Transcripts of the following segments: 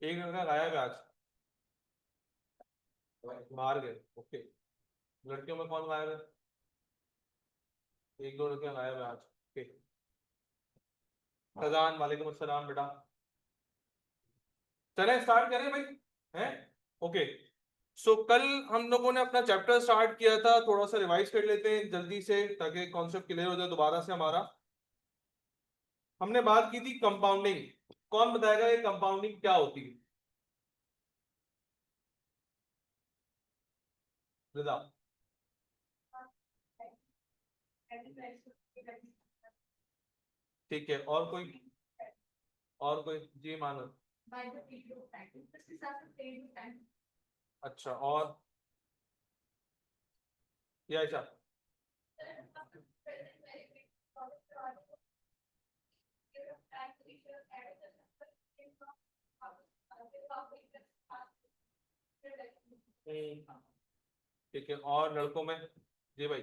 एक लड़का गायब है आज, बाहर गए। ओके। लड़कियों में कौन गायब है? एक दो लड़कियां गायब है आज। ओके। फैजान, वालेकुम अस्सलाम बेटा। चले स्टार्ट करें भाई, हैं? ओके। सो कल हम लोगों ने अपना चैप्टर स्टार्ट किया था, थोड़ा सा रिवाइज कर लेते हैं जल्दी से ताकि कॉन्सेप्ट क्लियर हो जाए दोबारा से हमारा। हमने बात की थी कंपाउंडिंग। कौन बताएगा ये कंपाउंडिंग क्या होती है? रिदा। ठीक है, और कोई? और कोई? जी मानो। अच्छा, और? ये आयशा। ठीक है, और लड़कों में? जी भाई।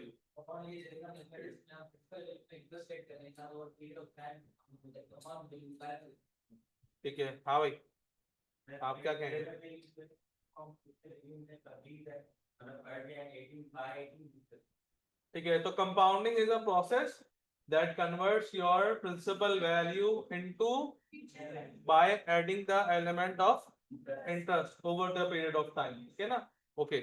ठीक है, हाँ भाई, आप क्या कहेंगे? ठीक है, तो compounding is a process that converts your principal value into by adding the element of interest over the period of time, ठीक है ना? ओके।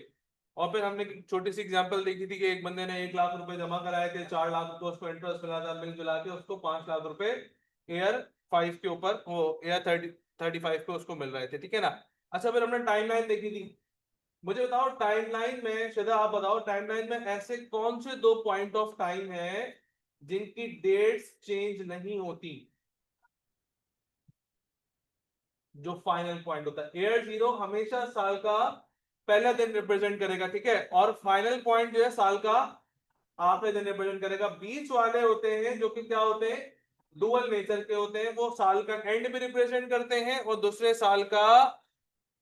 और फिर हमने एक छोटी सी एग्जांपल देखी थी कि एक बंदे ने 1 लाख रुपए जमा कराए थे, 4 लाख रुपए उसको इंटरेस्ट मिला था, मिल जुला के उसको 5 लाख रुपए ईयर 5 के ऊपर, वो ईयर 35 पे उसको मिल रहे थे, ठीक है ना? अच्छा, फिर हमने टाइमलाइन देखी थी। मुझे बताओ टाइमलाइन में, श्रद्धा आप बताओ, टाइमलाइन में ऐसे कौन से दो पॉइंट ऑफ टाइम है जिनकी डेट्स चेंज नहीं होती? जो फाइनल पॉइंट होता है, ईयर जीरो हमेशा साल का पहला दिन रिप्रेजेंट करेगा, ठीक है, और फाइनल पॉइंट जो है साल का आखिरी दिन रिप्रेजेंट करेगा। बीच वाले होते हैं जो कि क्या होते हैं, डुअल नेचर के होते हैं, वो साल का एंड भी रिप्रेजेंट करते हैं और दूसरे साल का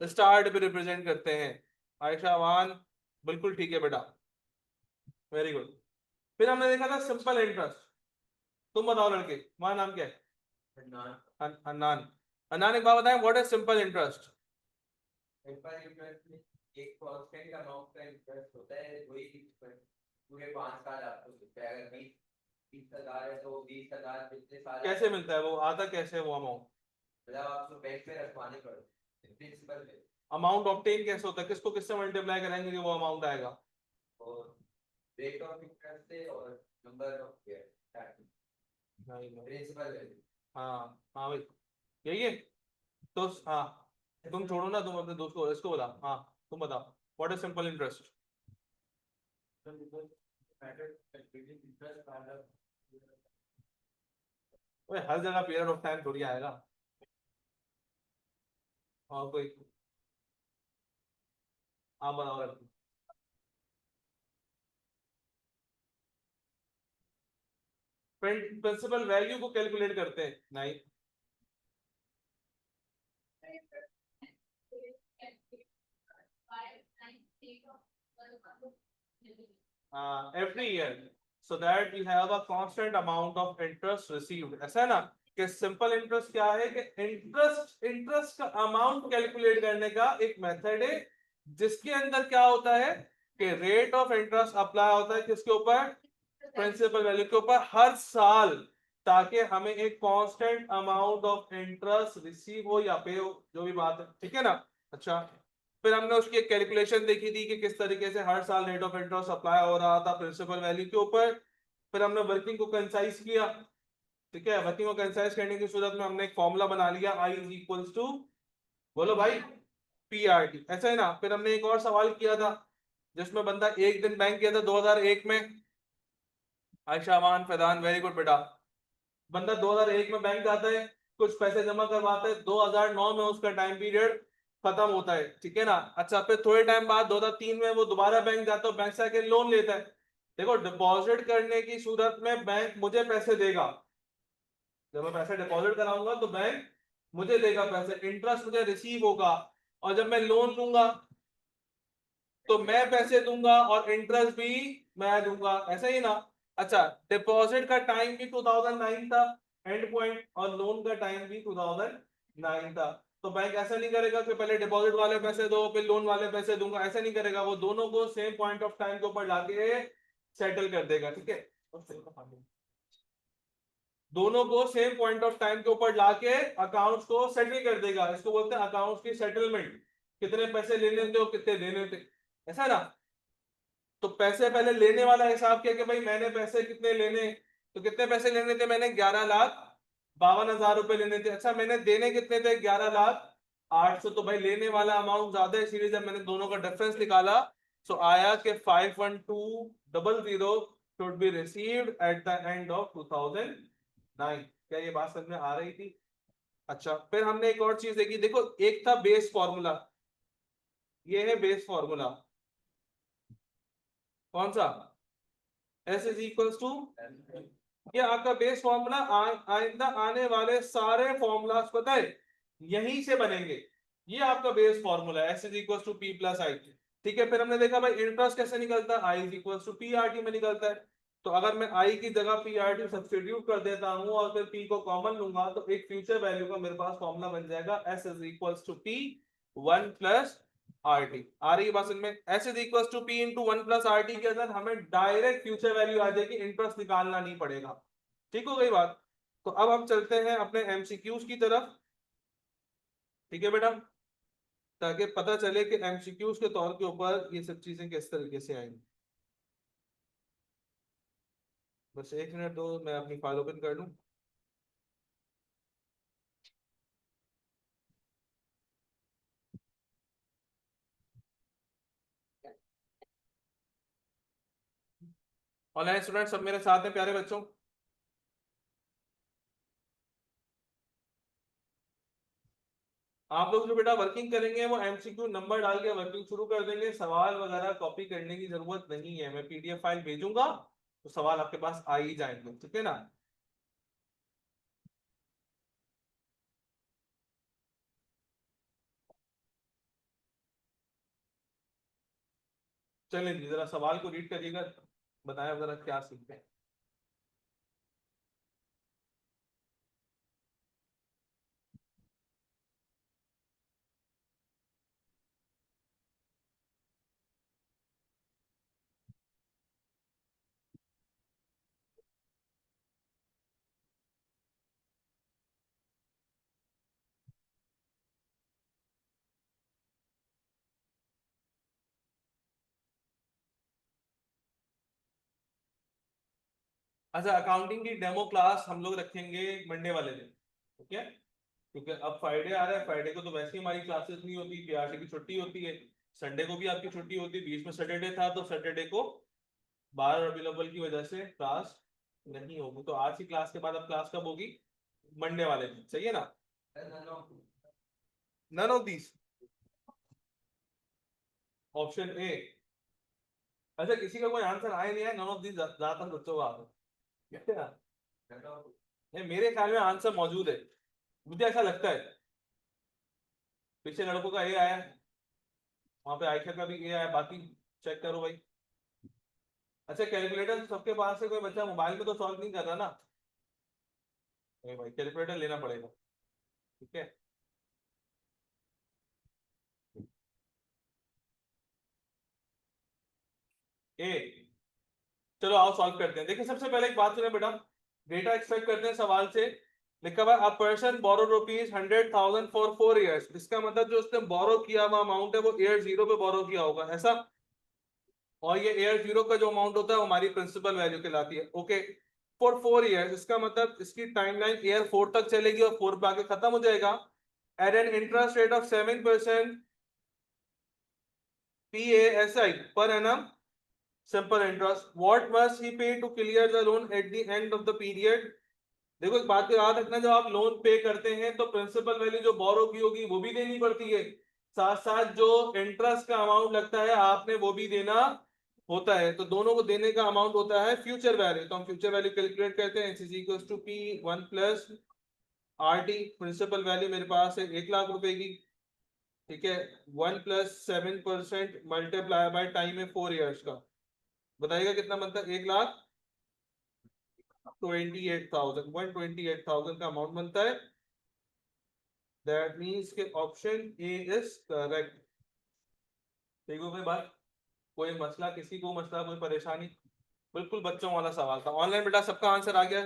स्टार्ट भी रिप्रेजेंट करते हैं। आयशा वान, बिल्कुल ठीक है बेटा, वेरी गुड। फिर हमने देखा था सिंपल इंटरेस्ट। तुम बताओ लड़के, तुम्हारा नाम क्या है? अनान। अनान, एक बात बताएं, what is simple interest? Simple interest में एक कांस्टेंट अमाउंट का इंटरेस्ट होता है, वही पूरे 5 साल आपको मिलता है। अगर 20,000 है तो 20,000 जितने साल कैसे मिलता है वो, आता कैसे है वो अमाउंट? मतलब आपको बैंक में रखवाने पड़ते हैं प्रिंसिपल में। अमाउंट ऑब्टेन कैसे होता है, किसको किससे मल्टीप्लाई करेंगे कि वो अमाउंट आएगा? और रेट ऑफ इंटरेस्ट से और number of year principal value. हाँ हाँ भाई, यही है। तो हाँ, तुम छोड़ो ना, तुम अपने दोस्त को इसको बताओ, हाँ तुम बताओ, व्हाट इज सिंपल इंटरेस्ट? हर जगह पीरियड ऑफ टाइम थोड़ी आएगा। और कोई? आप बताओ लड़की। प्रिंसिपल वैल्यू को कैलकुलेट करते हैं, नहीं। Every year, so that you have a constant amount of interest received, ऐसा है ना? कि सिंपल इंटरेस्ट क्या है कि इंटरेस्ट इंटरेस्ट का अमाउंट कैलकुलेट करने का एक मेथड है जिसके अंदर क्या होता है कि रेट ऑफ इंटरेस्ट अप्लाई होता है किसके ऊपर? प्रिंसिपल वैल्यू के ऊपर हर साल, ताकि हमें एक constant amount of interest receive हो या पे हो, जो भी बात है, ठीक है ना? अच्छा, फिर हमने उसकी एक कैलकुलेशन देखी थी कि किस तरीके से हर साल रेट ऑफ इंटरेस्ट अप्लाई हो रहा था प्रिंसिपल वैल्यू के ऊपर। फिर हमने वर्किंग को कंसाइज किया, ठीक है, वर्किंग को कंसाइज करने की सूरत में हमने एक फॉर्मूला बना लिया, आई इज इक्वल्स टू, बोलो भाई, पी आर टी, ऐसा है ना? फिर हमने एक और सवाल किया था जिसमें बंदा एक दिन बैंक गया था 2001 में। आयशा अमान फैदान, वेरी गुड बेटा। बंदा 2001 में बैंक जाता है, कुछ पैसे जमा करवाता है, 2009 में उसका टाइम पीरियड खत्म होता है, ठीक है ना? अच्छा, फिर थोड़े टाइम बाद 2003 में वो दोबारा बैंक जाता है, बैंक से आके लोन लेता है। देखो, डिपॉजिट करने की सूरत में बैंक मुझे पैसे देगा, जब मैं पैसे डिपॉजिट कराऊंगा तो बैंक मुझे देगा पैसे, इंटरेस्ट मुझे रिसीव होगा। और जब मैं लोन लूंगा तो मैं पैसे दूंगा और इंटरेस्ट भी मैं दूंगा, ऐसा ही ना? अच्छा, डिपॉजिट का टाइम भी 2009 था एंड पॉइंट, और लोन का टाइम भी 2009 था। तो बैंक ऐसा नहीं करेगा कि पहले डिपॉजिट वाले पैसे दो फिर लोन वाले पैसे दूंगा, ऐसा नहीं करेगा, वो दोनों को सेम पॉइंट ऑफ टाइम के ऊपर लाके सेटल कर देगा, ठीक है। दोनों को सेम पॉइंट ऑफ टाइम के ऊपर लाके अकाउंट्स को सेटल कर देगा, इसको बोलते हैं अकाउंट्स की सेटलमेंट। कितने पैसे लेने थे और कितने देने थे, ऐसा ना। तो पैसे पहले लेने वाला हिसाब किया कि भाई मैंने पैसे कितने लेने, तो कितने पैसे लेने थे, मैंने 11,52,000 रुपए लेने थे। अच्छा मैंने देने कितने थे, 11,08,000। तो भाई लेने वाला अमाउंट ज्यादा है, इसीलिए जब मैंने दोनों का डिफरेंस निकाला तो आया कि 51200 should be received eight the end of 2009। क्या ये बात समझ में आ रही थी? अच्छा फिर हमने एक और चीज देखी, देखो एक था बेस फॉर्मूला, ये है बेस फॉर्मूला, कौन सा, एस इज इक्वल्स टू, ये आपका बेस फॉर्मूला। आइंदा आने वाले सारे फॉर्मूलाज पता है यहीं से बनेंगे, ये आपका बेस फॉर्मूला है, S is equals to P plus I. ठीक है, फिर हमने देखा भाई इंटरेस्ट कैसे निकलता है, I is equals to P R T में निकलता है। तो अगर मैं आई की जगह पी आर टी सब्स्टिट्यूट कर देता हूं और फिर पी को कॉमन लूंगा तो एक फ्यूचर वैल्यू का मेरे पास फॉर्मूला बन जाएगा, S is equals to P 1 plus R T. आ रही है बात समझ में? S is equals to P into 1 plus R T के अंदर हमें डायरेक्ट फ्यूचर वैल्यू आ जाएगी, इंटरेस्ट निकालना नहीं पड़ेगा। ठीक हो गई बात? तो अब हम चलते हैं अपने एमसीक्यूज की तरफ, ठीक है बेटा, ताकि पता चले कि एमसीक्यूज के तौर के ऊपर ये सब चीजें किस तरीके से आएंगी। बस एक मिनट दो, मैं अपनी फाइल ओपन कर लूं। ऑनलाइन स्टूडेंट सब मेरे साथ हैं प्यारे बच्चों? आप लोग जो बेटा वर्किंग करेंगे वो एमसीक्यू नंबर डाल के वर्किंग शुरू कर देंगे, सवाल वगैरह कॉपी करने की जरूरत नहीं है, मैं पीडीएफ फाइल भेजूंगा तो सवाल आपके पास आ ही जाएंगे, ठीक है ना। चलिए जी जरा सवाल को रीड करिएगा, बताएं जरा क्या सीखते हैं। अच्छा अकाउंटिंग की डेमो क्लास हम लोग रखेंगे मंडे वाले दिन, ठीक है, क्योंकि अब फ्राइडे आ रहा है, फ्राइडे को तो वैसे ही हमारी क्लासेस नहीं होती, पीआरटी की छुट्टी होती है, संडे को भी आपकी छुट्टी होती है, बीच में सैटरडे था तो सैटरडे को बार रबीउल अव्वल की वजह से क्लास नहीं होगी, तो आज की क्लास के बाद अब क्लास कब होगी, मंडे वाले दिन, सही है ना। None of these, option A. अच्छा किसी का कोई आंसर आया नहीं है, नन ऑफ दीज ज्यादातर बच्चों का आंसर है ना? नहीं मेरे ख्याल में आंसर मौजूद है, मुझे ऐसा लगता है। पीछे लड़कों का ए आया, वहां पे आयशा का भी ए आया, बाकी चेक करो भाई। अच्छा कैलकुलेटर सबके पास है, कोई बच्चा मोबाइल में तो सॉल्व नहीं कर रहा ना, नहीं भाई कैलकुलेटर लेना पड़ेगा, ठीक है। ए, चलो आओ सॉल्व करते हैं। देखिए सबसे पहले एक बात सुने बेटा, डेटा एक्सपेक्ट करते हैं सवाल से, लिखा हुआ a person borrow rupees 100,000 for 4 years, इसका मतलब जो उसने बोरो किया हुआ अमाउंट है वो ईयर जीरो पे बोरो किया होगा, ऐसा। और ये ईयर जीरो का जो अमाउंट होता है वो हमारी प्रिंसिपल वैल्यू कहलाती है, ओके। फॉर 4 इयर्स इसका मतलब इसकी टाइमलाइन ईयर 4 तक चलेगी और 4 पे आके खत्म हो जाएगा। At an interest rate of 7% PASI per annum simple interest, what must he pay to clear the loan at the end of the period? देखो इस बात को याद रखना, जब आप लोन पे करते हैं तो प्रिंसिपल वैल्यू जो बोरो की होगी वो भी देनी पड़ती है, साथ साथ जो इंटरेस्ट का अमाउंट लगता है आपने वो भी देना होता है, तो दोनों को देने का अमाउंट होता है फ्यूचर वैल्यू। तो हम फ्यूचर वैल्यू कैलकुलेट करते हैं, is equals to P 1 plus R T. Principal value मेरे पास है 1 लाख रुपए की, ठीक है। 1 प्लस 7% मल्टीप्लाई बाय टाइम है 4 इयर्स का, बताइएगा कितना बनता है, 1,28,000, 128,000 का अमाउंट बनता है। दैट मीन्स के ऑप्शन ए इज करेक्ट। ठीक हो गई बात? कोई मसला, किसी को मसला, कोई परेशानी? बिल्कुल बच्चों वाला सवाल था। ऑनलाइन बेटा सबका आंसर आ गया?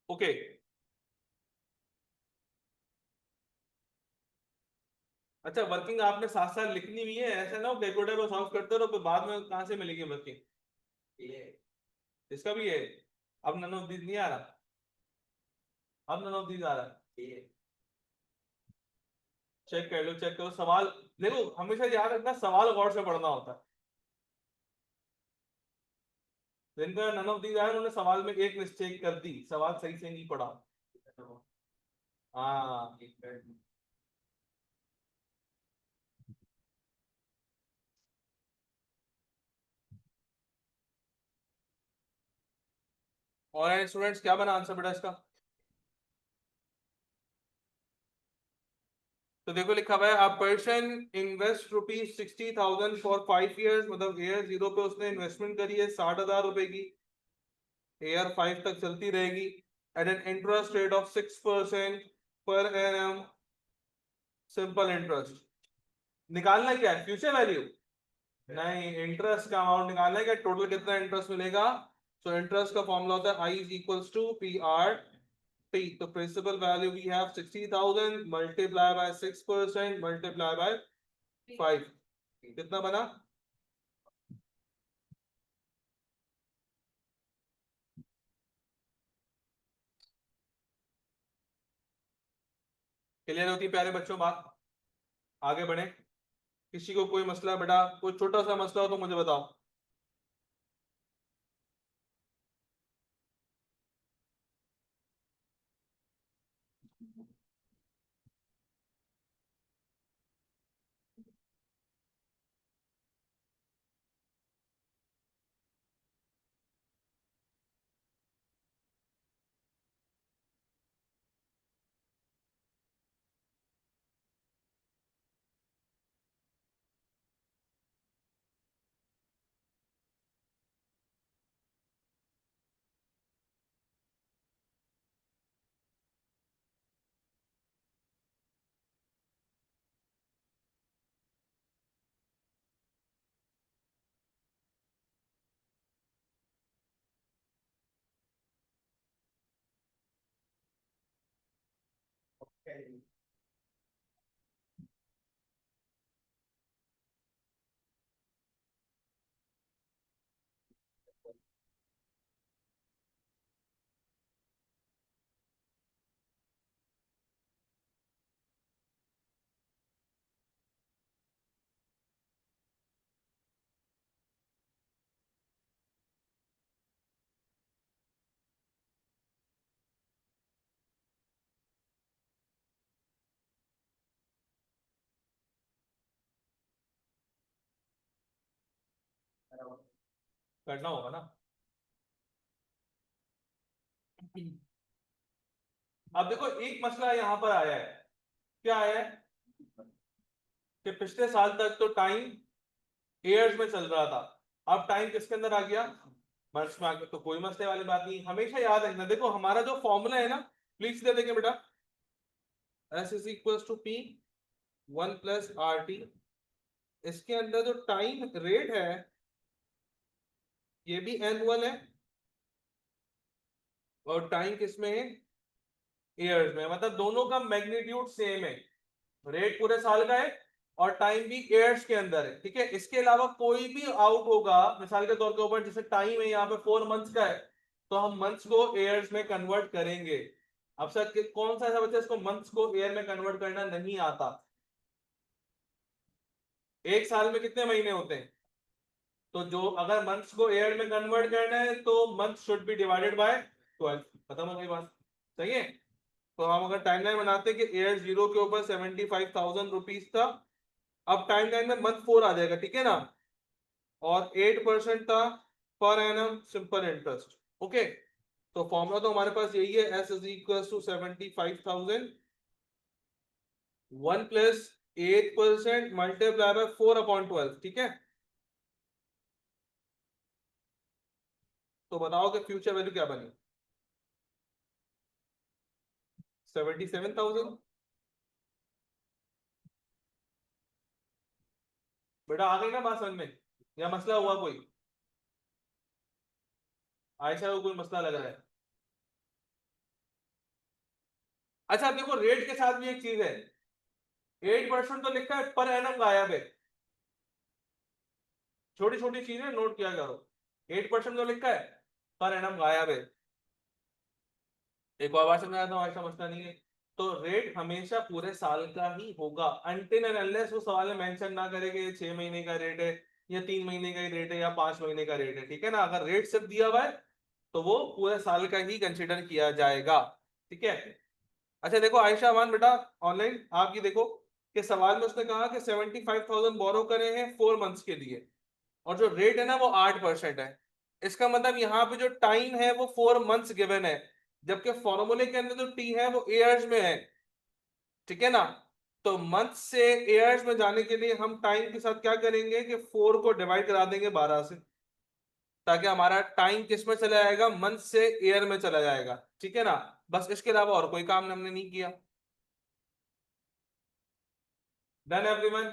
ओके। अच्छा, वर्किंग आपने साथ साथ लिखनी भी है, ऐसा ना हो कैलकुलेटर को सॉल्व करते रहो फिर बाद में कहाँ से मिलेगी वर्किंग? ये इसका भी है? अब नन ऑफ दिस नहीं आ रहा? अब नन ऑफ दिस आ रहा है? ये चेक कर लो, चेक करो सवाल। देखो हमेशा याद रखना, सवाल गौर से पढ़ना होता है। जिनका नन ऑफ दीज आया उन्होंने सवाल में एक मिस्टेक कर दी, सवाल सही से नहीं पढ़ा। हाँ। और स्टूडेंट्स क्या बना आंसर बेटा इसका? तो देखो लिखा हुआ है a person invest ₹60,000 for 5 years, मतलब ईयर 0 पे उसने इन्वेस्टमेंट करी है 60,000 रुपए की। ईयर 5 तक चलती रहेगी at an interest rate of 6% per annum, simple interest. निकालना क्या है? Future value? नहीं, इंटरेस्ट का अमाउंट निकालना है कि टोटल कितना इंटरेस्ट मिलेगा। सो इंटरेस्ट का फॉर्मूला होता है I is equals to P R T. तो principal value we have 60,000 multiply by 6% multiply by 5। कितना बना? क्लियर होती है प्यारे बच्चों बात? आगे बढ़े। किसी को कोई मसला बेटा, कोई छोटा सा मसला हो तो मुझे बताओ। करना होगा ना। अब देखो एक मसला यहाँ पर आया है। क्या आया है? कि पिछले साल तक तो टाइम ईयर्स में चल रहा था, अब टाइम किसके अंदर आ गया? मंथ्स में आ गया। तो कोई मसले वाली बात नहीं, हमेशा याद रखना। देखो हमारा जो फॉर्मूला है ना, प्लीज दे देंगे बेटा, S is equal to P 1 + RT। इसके अंदर जो टाइम रेट है ये भी एनुअल है, और टाइम किसमें है? ईयर्स में। मतलब दोनों का मैग्नीट्यूड सेम है। रेट पूरे साल का है और टाइम भी ईयर्स के अंदर है। ठीक है, इसके अलावा कोई भी आउट होगा, मिसाल के तौर के ऊपर जैसे टाइम है यहाँ पे 4 मंथ्स का है, तो हम मंथ्स को ईयर्स में कन्वर्ट करेंगे। अब सर कौन सा ऐसा बच्चा इसको मंथ्स को ईयर में कन्वर्ट करना नहीं आता? एक साल में कितने महीने होते हैं? तो जो अगर मंथ्स को ईयर में कन्वर्ट करना है तो month should be divided by 12। खत्म हो गई बात। सही है। तो हम अगर टाइमलाइन बनाते हैं कि ईयर 0 के ऊपर 75,000 रुपीज था, अब टाइमलाइन में मंथ 4 आ जाएगा। ठीक है ना? और 8% था per annum simple interest. Okay, तो फॉर्मूला तो हमारे पास यही है, S is equal to 75,000 1 plus 8% multiply by 4/12। ठीक है, तो बताओ कि फ्यूचर वैल्यू क्या बनी? 77,000। बेटा आ गई ना बात समझ में, या मसला हुआ कोई? आयशा को कोई मसला लग रहा है? अच्छा देखो, रेट के साथ भी एक चीज है, 8% तो लिखा है, पर एनम गायब है। छोटी छोटी चीजें नोट किया करो, 8% तो लिखा है, पर एनम गायब है। एक और बात समझ आता हूँ, ऐसा मसला नहीं है। तो रेट हमेशा पूरे साल का ही होगा, अनटिल एंड अनलेस वो सवाल में मेंशन ना करे कि 6 महीने का रेट है, या 3 महीने का ही रेट है, या 5 महीने का रेट है। ठीक है ना, अगर रेट सिर्फ दिया हुआ है तो वो पूरे साल का ही कंसिडर किया जाएगा। ठीक है। अच्छा देखो आयशा अमान बेटा, ऑनलाइन आप ये देखो कि सवाल में उसने कहा कि 75,000 बोरो करे हैं 4 मंथ्स के लिए, और जो रेट है ना वो 8% है। इसका मतलब यहाँ पे जो टाइम है वो 4 मंथ्स गिवन है, जबकि फॉर्मूले के अंदर जो टी है वो ईयर्स में है। ठीक है ना, तो मंथ से ईयर्स में जाने के लिए हम टाइम के साथ क्या करेंगे कि 4 को डिवाइड करा देंगे 12 से, ताकि हमारा टाइम किस में चला जाएगा, मंथ से ईयर में चला जाएगा। ठीक है ना, बस इसके अलावा और कोई काम हमने नहीं किया। Done everyone?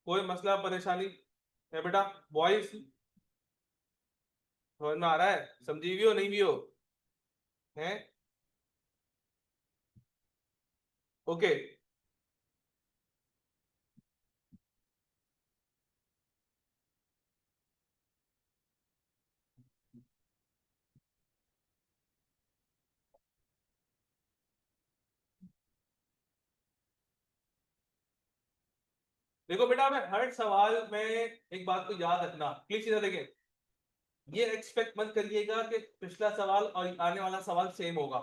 कोई मसला परेशानी है बेटा? वॉइस समझ में आ रहा है? समझी भी हो नहीं भी हो? है? ओके। देखो बेटा, मैं हर सवाल में एक बात को याद रखना प्लीज, इधर देखें, ये एक्सपेक्ट मत करिएगा कि पिछला सवाल और आने वाला सवाल सेम होगा।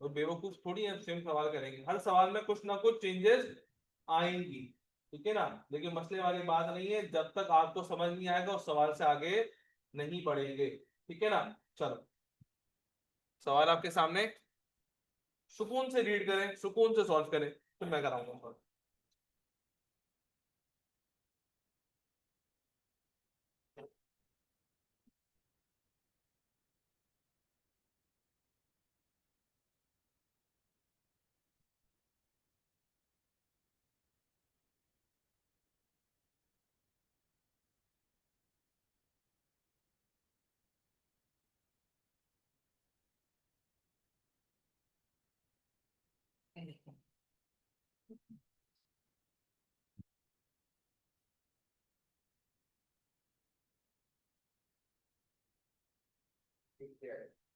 और बेवकूफ थोड़ी हम सेम सवाल करेंगे, हर सवाल में कुछ ना कुछ चेंजेस आएंगी। ठीक है ना, लेकिन मसले वाली बात नहीं है, जब तक आपको समझ नहीं आएगा उस सवाल से आगे नहीं बढ़ेंगे। ठीक है ना, चलो सवाल आपके सामने, सुकून से रीड करें, सुकून से सॉल्व करें, फिर मैं कराऊंगा सॉल्व।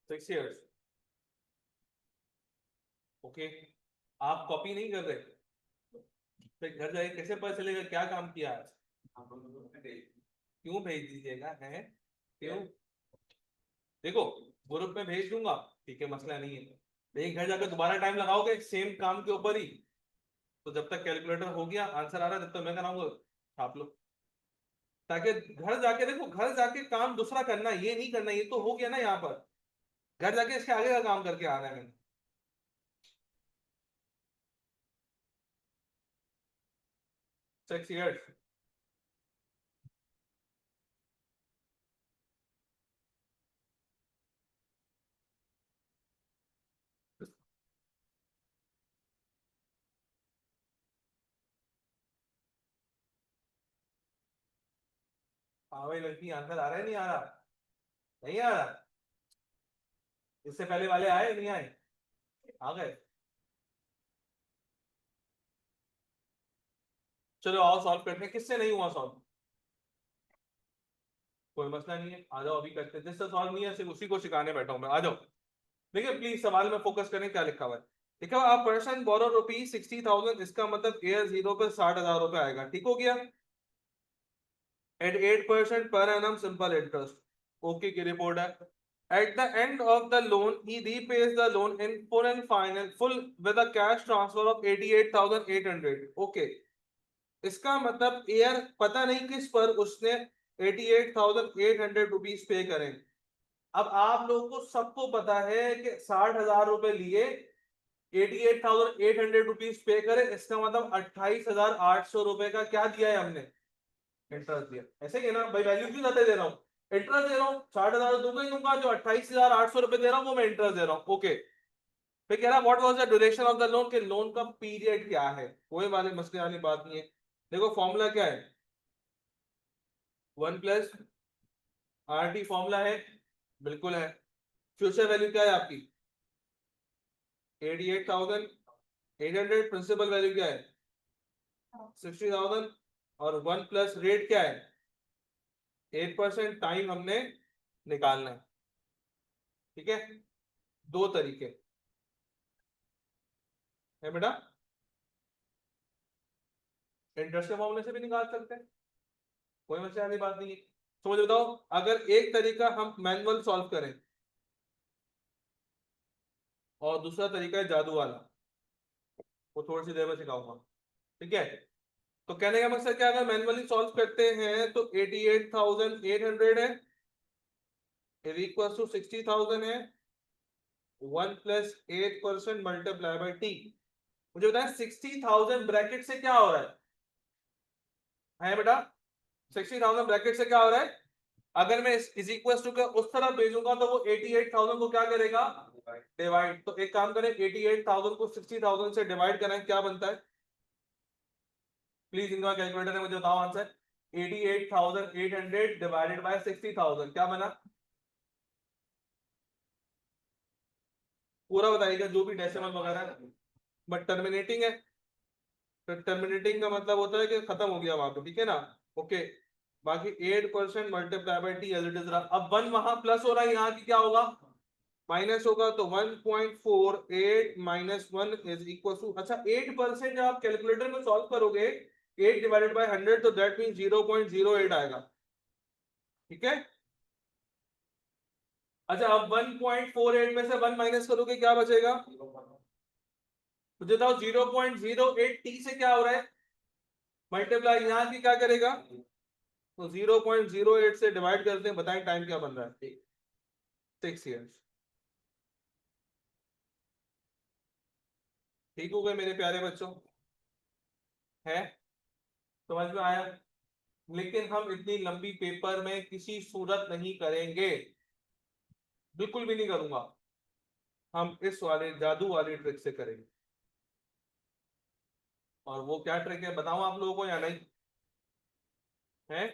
6 years। ओके, आप कॉपी नहीं कर रहे? फिर घर जाके कैसे पता चलेगा क्या काम किया आज? क्यों भेज दीजिएगा है? क्यों? देखो, ग्रुप में भेज दूंगा, ठीक है, मसला नहीं है। लेकिन घर जाकर दोबारा टाइम लगाओगे सेम काम के ऊपर ही, तो जब तक कैलकुलेटर हो गया आंसर आ रहा है, जब तक मैं कराऊंगा छाप लो। ताकि घर जाके देखो, घर जाके काम दूसरा करना, ये नहीं करना, ये तो हो गया ना यहाँ पर। घर जाके इसके आगे का काम करके आना है मैंने। 6 years। हाँ भाई लड़की, आंसर आ रहा है नहीं आ रहा? नहीं आ रहा? इससे पहले वाले आए नहीं आए? आ गए? चलो आओ सॉल्व करते हैं, किससे नहीं हुआ सॉल्व? कोई मसला नहीं है, आ जाओ अभी करते हैं, जिससे सॉल्व नहीं है सिर्फ उसी को सिखाने बैठा हूं मैं, आ जाओ। देखिए प्लीज सवाल में फोकस करें, क्या लिखा हुआ है। लिखा हुआ, आप पर्सन बोरो ₹60,000, इसका मतलब एयर जीरो पर 60,000 रुपए आएगा। ठीक हो गया, at 8% per annum simple interest. Okay की रिपोर्ट है। At the end of the loan, he repays the loan in full and final full with a cash transfer of 88,800। Okay, इसका मतलब एयर पता नहीं किस पर उसने 88,800 रुपीज पे करें। अब आप लोगों को सबको पता है कि 60,000 रुपए लिए 88,800 रुपीज पे करें, इसका मतलब 28,800 रुपए का क्या दिया है हमने, इंटरेस्ट दिया। ऐसे ही है ना भाई, वैल्यू क्यों ज्यादा दे रहा हूँ, इंटरेस्ट दे रहा हूँ, 60,000 दूंगा ही दूंगा, जो 28,800 रुपए दे रहा हूँ वो मैं इंटरेस्ट दे रहा हूँ। ओके, फिर कह रहा what was the duration of the loan, के लोन का पीरियड क्या है, कोई वाले मसले वाली बात नहीं है। देखो फॉर्मूला क्या है, 1+RT फॉर्मूला है, बिल्कुल है। फ्यूचर वैल्यू क्या है आपकी 88,800, प्रिंसिपल वैल्यू क्या है 60,000, और 1 प्लस रेट क्या है 8%, टाइम हमने निकालना है। ठीक है, दो तरीके है बेटा, इंटरेस्ट के फॉर्मूले से भी निकाल सकते हैं, कोई मसले वाली बात नहीं है। तो मुझे बताओ, अगर एक तरीका हम मैनुअल सॉल्व करें और दूसरा तरीका है जादू वाला, वो थोड़ी सी देर में सिखाऊंगा। ठीक है, तो कहने का मकसद क्या है, अगर मैनुअली सॉल्व करते हैं तो 88,800 है इज इक्वल टू 60,000 है, 1+8% मल्टीप्लाई बाई टी। मुझे बताया 60,000 ब्रैकेट से क्या हो रहा है बेटा, 60,000 ब्रैकेट से क्या हो रहा है, अगर मैं इज इक्वल टू के उस तरफ भेजूंगा तो वो 88,000 को क्या करेगा, डिवाइड। तो एक काम करें, 88,000 को 60,000 से डिवाइड करें, क्या बनता है, प्लीज इनका कैलकुलेटर है मुझे बताओ आंसर। 88,800 डिवाइडेड बाय 60,000 क्या बना, पूरा बताइएगा जो भी डेसिमल वगैरह, बट टर्मिनेटिंग है, तो टर्मिनेटिंग का मतलब होता है कि खत्म हो गया वहां पे, ठीक है ना। ओके, बाकी 8% multiply by T as it is रहा। अब 1 वहां प्लस हो रहा है, यहाँ की क्या होगा माइनस होगा, तो 1.48 माइनस 1 इज इक्वल टू, अच्छा 8% जब आप कैलकुलेटर में सॉल्व करोगे 8 डिवाइडेड बाय 100, तो दैट मीन 0.08 आएगा। ठीक है, अच्छा अब 1.48 में से 1 माइनस करोगे क्या बचेगा, मुझे बताओ 0.08 टी से क्या हो रहा है मल्टीप्लाई, यहाँ की क्या करेगा, तो 0.08 से डिवाइड करते हैं, बताएं टाइम क्या बन रहा है 6 years। ठीक हो गए मेरे प्यारे बच्चों, है समझ में आया। लेकिन हम इतनी लंबी पेपर में किसी सूरत नहीं करेंगे, बिल्कुल भी नहीं करूंगा, हम इस वाले जादू वाली ट्रिक से करेंगे। और वो क्या ट्रिक है बताऊं आप लोगों को या नहीं, है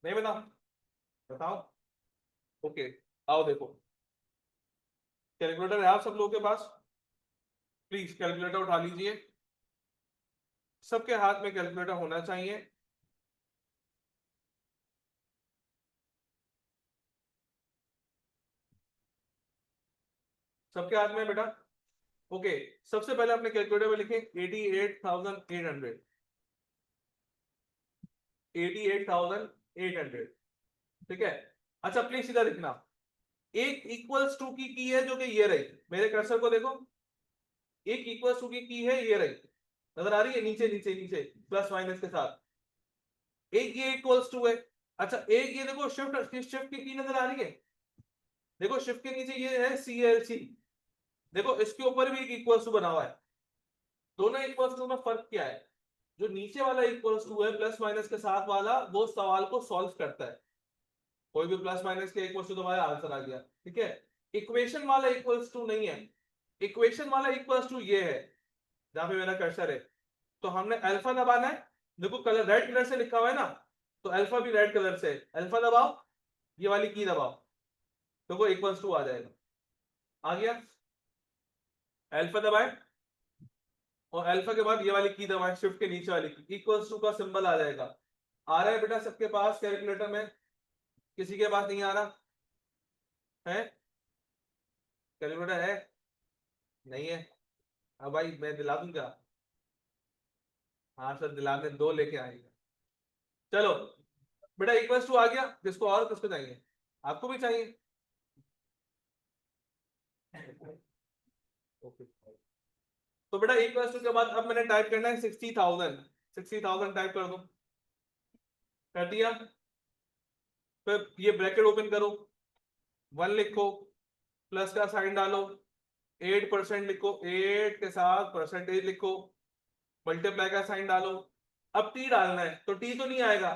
नहीं बताओ, बताओ। ओके, आओ देखो, कैलकुलेटर है आप सब लोगों के पास, प्लीज कैलकुलेटर उठा लीजिए, सबके हाथ में कैलकुलेटर होना चाहिए। सबके हाथ में बेटा, ओके। सबसे पहले अपने कैलकुलेटर में लिखें 88,800, 88,800, ठीक है। अच्छा प्लीज सीधा लिखना, एक इक्वल्स टू की है जो कि ये रही, मेरे कर्सर को देखो, एक इक्वल्स टू की है ये रही, नजर आ रही है नीचे नीचे नीचे प्लस माइनस के साथ, एक ये इक्वल्स टू है। अच्छा एक ये देखो शिफ्ट शिफ्ट की नजर आ रही है, देखो शिफ्ट के नीचे ये है CLC, देखो इसके ऊपर भी एक इक्वल्स टू बना हुआ है। दोनों इक्वल्स टू में फर्क क्या है, जो नीचे वाला इक्वल्स टू है प्लस माइनस के साथ वाला, वो सवाल को सॉल्व करता है, कोई भी प्लस माइनस के इक्वल्स टू तुम्हारा आंसर आ गया। ठीक है, इक्वेशन वाला इक्वल्स टू नहीं है, इक्वेशन वाला इक्वल्स टू ये है जहां पे मेरा कर्सर है, तो हमने अल्फा दबाना है, देखो कलर रेड कलर से लिखा हुआ है ना, तो अल्फा भी रेड कलर से, अल्फा दबाओ, ये वाली की दबाओ, देखो इक्वल्स टू आ जाएगा, आ गया, अल्फा दबाए और अल्फा के बाद ये वाली की दबाएं, शिफ्ट के नीचे वाली की, इक्वल्स टू का सिंबल आ जाएगा। आ रहा है बेटा सबके पास कैलकुलेटर में, किसी के पास नहीं आ रहा है, कैलकुलेटर है नहीं है, अब भाई मैं दिला दूं क्या, हाँ सर दिला दें, दो लेके आएंगे। चलो बेटा इक्वल्स टू आ गया, किसको और किसको चाहिए, आपको भी चाहिए, ओके। तो बेटा इक्वल्स टू के बाद अब मैंने टाइप करना है 60,000, 60,000 टाइप कर दो, कर दिया, फिर ये ब्रैकेट ओपन करो, 1 लिखो, प्लस का साइन डालो, 8% लिखो, 8 के साथ परसेंटेज लिखो, मल्टीप्लाई का साइन डालो। अब टी डालना है तो टी तो नहीं आएगा,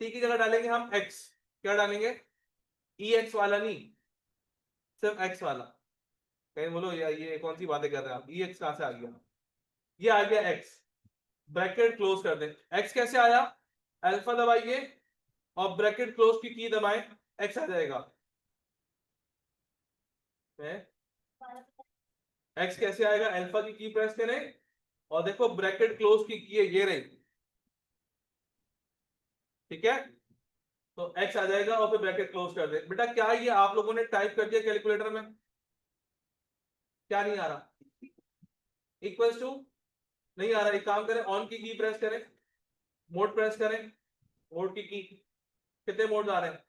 टी की जगह डालेंगे हम एक्स। क्या डालेंगे? ई एक्स वाला नहीं, सिर्फ एक्स वाला। कहीं बोलो यार ये कौन सी बातें कर रहे हैं आप, ई एक्स कहां से आ गया? ये आ गया एक्स, ब्रैकेट क्लोज कर दें। एक्स कैसे आया? अल्फा दबाइए और ब्रैकेट क्लोज की दबाएं, एक्स आ जाएगा। एक्स कैसे आएगा? अल्फा की प्रेस करें और देखो ब्रैकेट क्लोज की है, ये रही, ठीक है? तो एक्स आ जाएगा और फिर ब्रैकेट क्लोज कर दे। बेटा क्या ये आप लोगों ने टाइप कर दिया कैलकुलेटर में? क्या नहीं आ रहा? इक्वल्स टू नहीं आ रहा। एक काम करें, ऑन की प्रेस करें, मोड प्रेस करें, मोड की कितने मोड आ रहे हैं?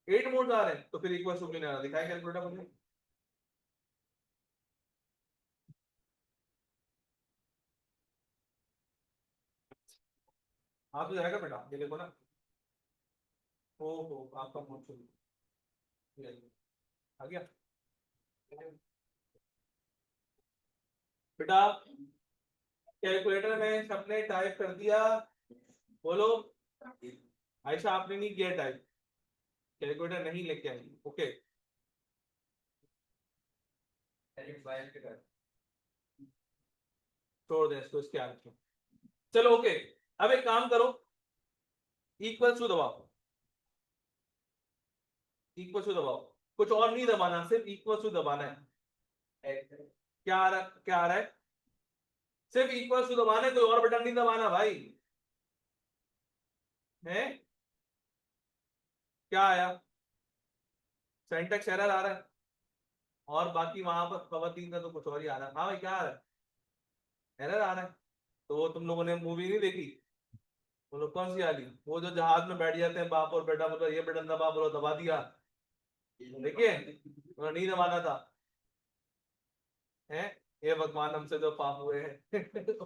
8 मोड आ रहे हैं, तो फिर इक्वल्स टू नहीं आ रहा। दिखाएं कैलकुलेटर मुझे। आप तो जाएगा बेटा, ये देखो ना। ओहो आपका मोड शुरू, आ गया बेटा। कैलकुलेटर में सबने टाइप कर दिया, बोलो। आयशा आपने नहीं किया टाइप, कैलकुलेटर नहीं लेके आई। ओके छोड़ दें इसको, इसके आगे। चलो ओके, अब एक काम करो, इक्वल टू दबाओ, इक्वल टू दबाओ, कुछ और नहीं दबाना, सिर्फ इक्वल टू दबाना है। क्या आ रहा, क्या आ रहा है? सिर्फ इक्वल टू दबाना है, कोई और बटन नहीं दबाना भाई। है क्या आया? सिंटैक्स एरर आ रहा है, और बाकी वहां पर खवतीन का तो कुछ और ही आ रहा है। हाँ भाई क्या आ रहा है? एरर आ रहा है। तो वो तुम लोगों ने मूवी नहीं देखी? बोलो कौन सी वाली, वो जो जहाज में बैठ जाते हैं बाप और बेटा, बोलो ये बटन दबा, बोलो दबा दिया, देखिए बोलो नहीं दबाना था। है ये भगवान हमसे जो पाप हुए हैं।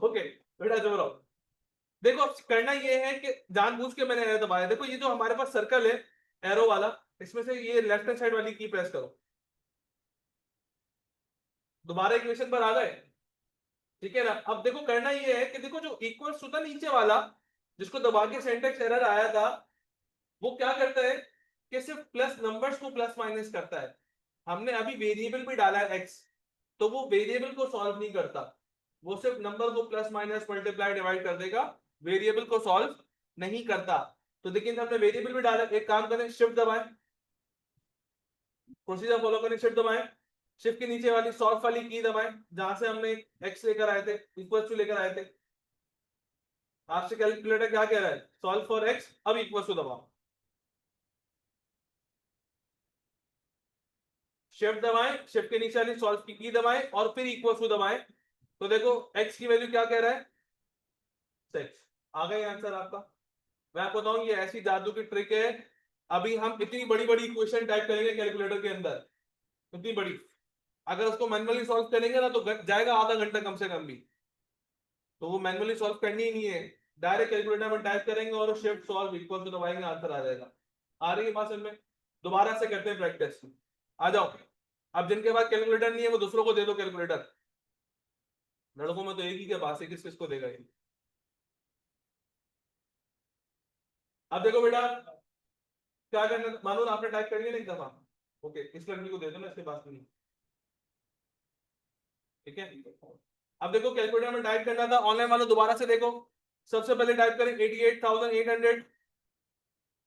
ओके बेटा चुप रहो। देखो अब करना ये है कि जानबूझ के मैंने एरो दबाया। देखो ये जो हमारे पास सर्कल है एरो वाला, इसमें से ये लेफ्ट हैंड साइड वाली की प्रेस करो। दोबारा इक्वेशन पर आ गए, ठीक है ना? अब देखो करना ये है कि देखो जो इक्वल टू था नीचे वाला, जिसको दबा के सिंटैक्स एरर आया था, वो क्या करता है कि सिर्फ प्लस नंबर्स को प्लस माइनस करता है। हमने अभी वेरिएबल भी डाला है एक्स, तो वो वेरिएबल को सॉल्व नहीं करता, वो सिर्फ नंबर को प्लस माइनस मल्टीप्लाई डिवाइड कर देगा, वेरिएबल को सॉल्व नहीं करता। तो लेकिन हमने वेरिएबल भी डाला, एक काम करें शिफ्ट दबाएं, प्रोसीजर फॉलो करें, शिफ्ट दबाएं, शिफ्ट के नीचे वाली सॉल्व वाली की दबाएं, जहां से हमने एक्स लेकर आए थे, इक्वल टू लेकर आए थे। आपसे कैलकुलेटर क्या कह रहा है? सॉल्व फॉर एक्स, अब इक्वल टू दबाओ, शिफ्ट दबाएं, शिफ्ट के नीचे वाली सॉल्व की दबाएं और फिर इक्वल टू दबाएं। तो देखो एक्स की वैल्यू क्या कह रहा है? 6। आ गए आंसर आपका। मैं आपको बताऊं ये ऐसी जादू की ट्रिक है, अभी हम इतनी बड़ी बड़ी इक्वेशन टाइप करेंगे कैलकुलेटर के अंदर, इतनी बड़ी, अगर उसको मैनुअली सॉल्व करेंगे ना तो जाएगा आधा घंटा कम से कम भी। तो वो मैनुअली सॉल्व करनी ही नहीं है, डायरेक्ट कैलकुलेटर में टाइप करेंगे और शिफ्ट सॉल्व इक्वल टू दबाएंगे, आंसर आ जाएगा। आ रही है बात समझ में? दोबारा से करते हैं प्रैक्टिस, आ जाओ। अब जिनके पास कैलकुलेटर नहीं है वो दूसरों को दे दो कैलकुलेटर, लड़कों में तो एक ही के पास है, किस किस को देगा ये? अब देखो बेटा क्या करना, मानो आपने टाइप कर लिया ना एक दफा, ओके इस लड़की को दे दो ना, इसके पास नहीं, ठीक है? अब देखो कैलकुलेटर में टाइप करना था, ऑनलाइन वालों दोबारा से देखो। सबसे पहले टाइप करें 88,800,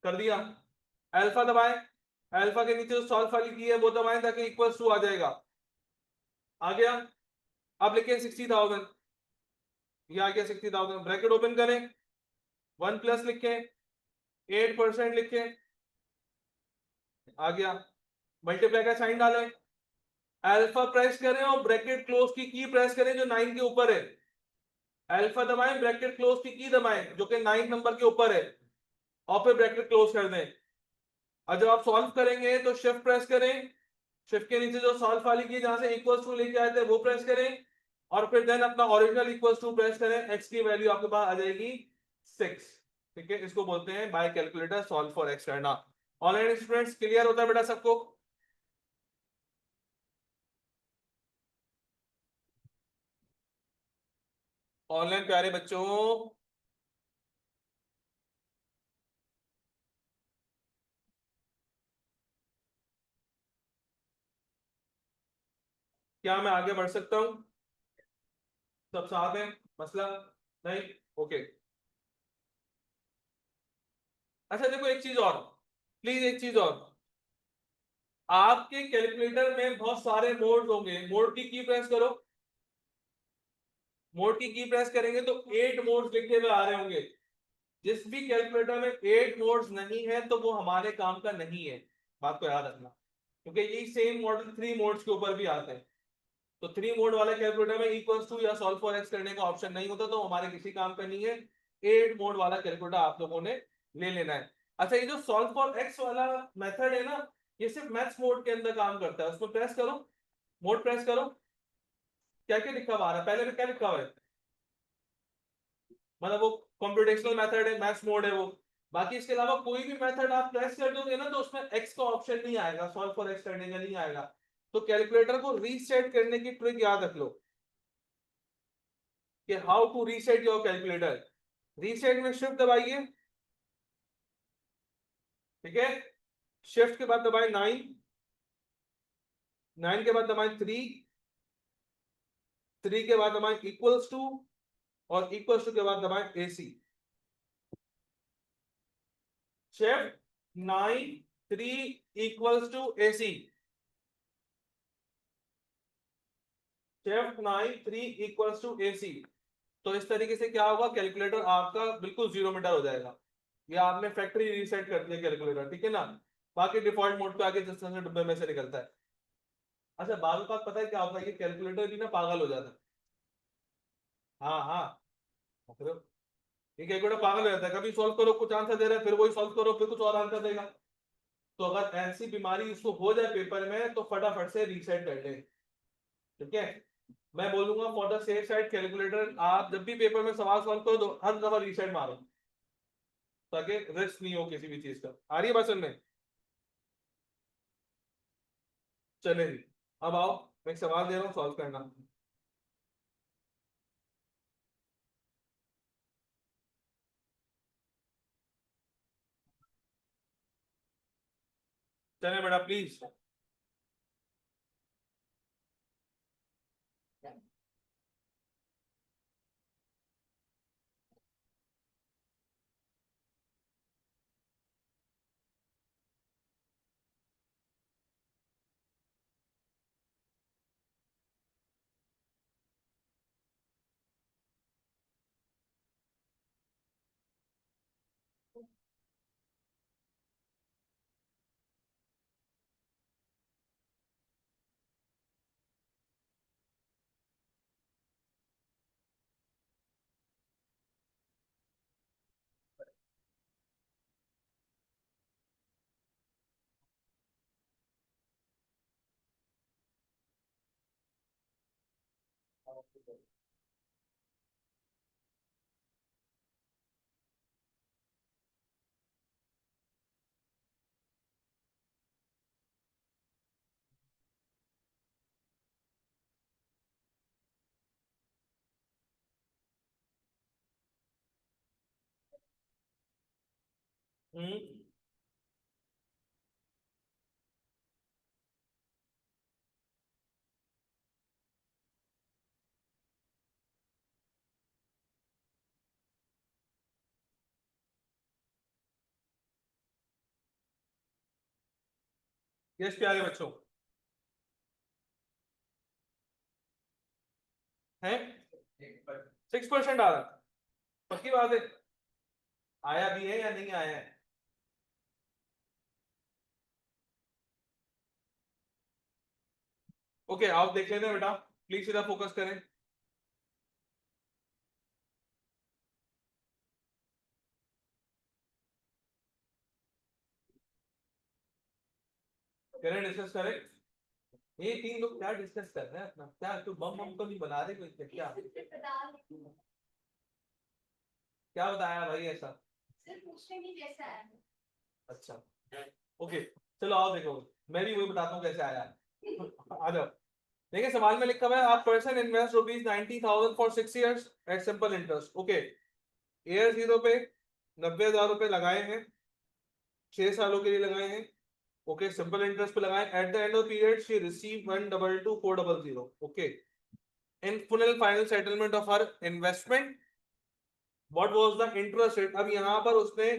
कर दिया, अल्फा दबाएं, अल्फा के नीचे जो सॉल्व वाली की है वो दबाएं ताकि इक्वल्स टू आ जाएगा, आ गया। अब लिखें 60,000, ये आ गया 60,000, ब्रैकेट ओपन करें, 1 प्लस लिखें, 8% लिखें, आ गया, मल्टीप्लाई का साइन डालें, अल्फा प्रेस करें और ब्रैकेट क्लोज की प्रेस करें जो 9 के ऊपर है, अल्फा दबाएं, ब्रैकेट क्लोज की दबाएं जो कि 9 नंबर के ऊपर है, और फिर ब्रैकेट क्लोज कर दें। और जब आप सॉल्व करेंगे तो शिफ्ट प्रेस करें, शिफ्ट के नीचे जो सॉल्व वाली की जहां से इक्वल्स टू लेके आए थे वो प्रेस करें, और फिर देन अपना ओरिजिनल इक्वल्स टू प्रेस करें, एक्स की वैल्यू आपके पास आ जाएगी 6। ठीक है, इसको बोलते हैं by calculator solve for x करना। ऑनलाइन स्टूडेंट्स क्लियर होता है बेटा सबको? ऑनलाइन प्यारे बच्चों, क्या मैं आगे बढ़ सकता हूं? सब साथ हैं? मसला नहीं? ओके। अच्छा देखो एक चीज और, प्लीज एक चीज और, आपके कैलकुलेटर में बहुत सारे मोड्स होंगे, मोड की प्रेस करो। मोड की प्रेस करेंगे तो 8 मोड्स लिखे हुए आ रहे होंगे। जिस भी कैलकुलेटर में 8 मोड्स नहीं है तो वो हमारे काम का नहीं है, बात को याद रखना, क्योंकि यही सेम मॉडल 3 मोड्स के ऊपर भी आते हैं। तो 3 मोड वाले कैलकुलेटर में इक्वल्स टू या सॉल्व फॉर एक्स करने का ऑप्शन नहीं होता, तो हमारे किसी काम का नहीं है। 8 मोड वाला कैलकुलेटर आप लोगों ने ले लेना है। अच्छा ये जो सॉल्व फॉर एक्स वाला मेथड है ना, ये सिर्फ मैथ्स मोड के अंदर काम करता है। उसको प्रेस करो, मोड प्रेस करो, क्या क्या लिखा हुआ आ रहा है? पहले में क्या लिखा हुआ है? मतलब वो कंप्यूटेशनल मेथड है, मैथ्स मोड है वो। बाकी इसके अलावा कोई भी मेथड आप प्रेस कर दोगे ना तो उसमें एक्स का ऑप्शन नहीं आएगा, सॉल्व फॉर एक्स करने का नहीं आएगा। तो कैलकुलेटर को रीसेट करने की ट्रिक याद रख लो कि how to reset your calculator. Reset में शिफ्ट दबाइए, ठीक है, शिफ्ट के बाद दबाए 9, 9 के बाद दबाए 3, 3 के बाद दबाए इक्वल्स टू, और इक्वल्स टू के बाद दबाए AC. Shift 9 3 equals to AC. Shift 9 3 equals to AC. तो इस तरीके से क्या होगा, कैलकुलेटर आपका बिल्कुल 0 मीटर हो जाएगा। ये आपने फैक्ट्री रीसेट कर दिया कैलकुलेटर, ठीक है ना। बाकी डिफॉल्ट मोड पे आके जिस तरह से डब्बे में से निकलता है। अच्छा बात पता है क्या होता है, ये कैलकुलेटर भी ना पागल हो जाता है। हाँ हाँ, मतलब ये कैलकुलेटर पागल हो जाता है, कभी सॉल्व करो कुछ आंसर दे रहा है, फिर वही सॉल्व करो फिर कुछ और आंसर देगा। तो अगर ऐसी बीमारी इसको हो जाए पेपर में तो फटाफट से रीसेट कर ले, ठीक है। मैं बोलूंगा for the safe side calculator आप जब भी पेपर में सवाल सॉल्व करो तो हर दफा रीसेट मारो, ताकि रिस्क नहीं हो किसी भी चीज का। आ रही है बात सुनने? चले जी, अब आओ, मैं एक सवाल दे रहा हूँ सॉल्व करना। चले बेटा प्लीज। हम्म, यस प्यारे बच्चों, है 6% आ रहा, पक्की बात है? आया भी है या नहीं आया है? ओके आप देख लेना बेटा, प्लीज सीधा फोकस करें। करें डिस्कस करें। ये 3 लोग क्या डिस्कस कर रहे हैं अपना, क्या तो बम बम तो नहीं बना रहे कोई? क्या क्या बताया भाई ऐसा? सिर्फ पूछने में कैसा है। अच्छा ओके, चलो आओ देखो, मैं भी वही बताता हूँ कैसे आया। आ जाओ। देखिए सवाल में लिखा हुआ है, आप person invest rupees 90,000 for 6 years at simple interest. Okay, year 0 पे 90,000 रुपए लगाए हैं, 6 सालों के लिए लगाए हैं। ओके, सिंपल इंटरेस्ट पे लगाए। Eight the end of period she receive 122,400। Okay, in full and final settlement of her investment what was the interest rate. अब यहाँ पर उसने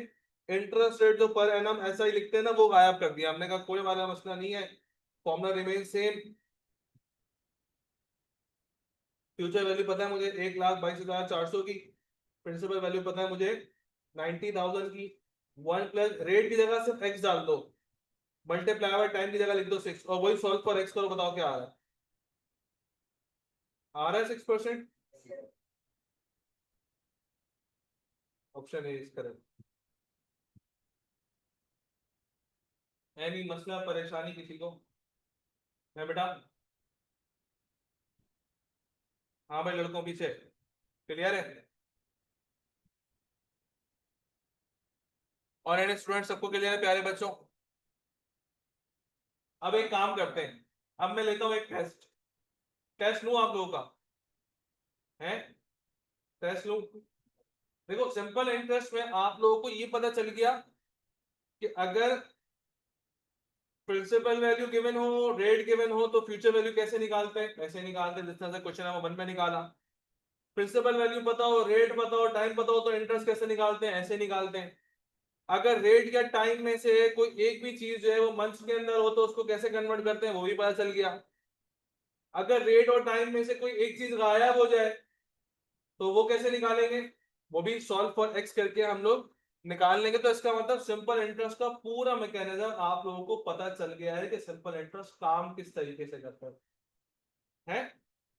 इंटरेस्ट रेट जो पर एनम ऐसा ही लिखते हैं ना, वो गायब कर दिया। हमने कहा कोई वाला मसला नहीं है, formula remain same. Future value पता है मुझे 1,22,400 की, प्रिंसिपल वैल्यू पता है मुझे 90,000 की। 1 प्लस रेट की जगह सिर्फ एक्स डाल दो, मल्टीप्लाई बाय टाइम की जगह लिख दो 6, और वही सॉल्व फॉर एक्स करो, बताओ क्या आ रहा है। आ रहा है 6%। Option A is correct. Any मसला परेशानी किसी को है बेटा? हाँ भाई लड़कों पीछे क्लियर है? और एनी स्टूडेंट सबको क्लियर है प्यारे बच्चों? अब एक काम करते हैं, अब मैं लेता हूं एक टेस्ट। टेस्ट लूं आप लोगों का है? टेस्ट लूं? देखो सिंपल इंटरेस्ट में आप लोगों को ये पता चल गया कि अगर प्रिंसिपल वैल्यू गिवन हो, रेट गिवन हो, तो फ्यूचर वैल्यू कैसे निकालते हैं? ऐसे निकालते हैं जिस तरह से क्वेश्चन नंबर 1 में निकाला। प्रिंसिपल वैल्यू पता हो, रेट पता हो, टाइम पता हो, तो इंटरेस्ट कैसे निकालते हैं? ऐसे निकालते हैं। अगर रेट या टाइम में से कोई एक भी चीज जो है वो मंथ्स के अंदर हो, तो उसको कैसे कन्वर्ट करते हैं वो भी पता चल गया। अगर रेट और टाइम में से कोई एक चीज गायब हो जाए तो वो कैसे निकालेंगे? वो भी सॉल्व फॉर एक्स करके हम लोग निकाल लेंगे। तो इसका मतलब सिंपल इंटरेस्ट का पूरा मैकेनिज्म आप लोगों को पता चल गया है कि सिंपल इंटरेस्ट काम किस तरीके से करता है।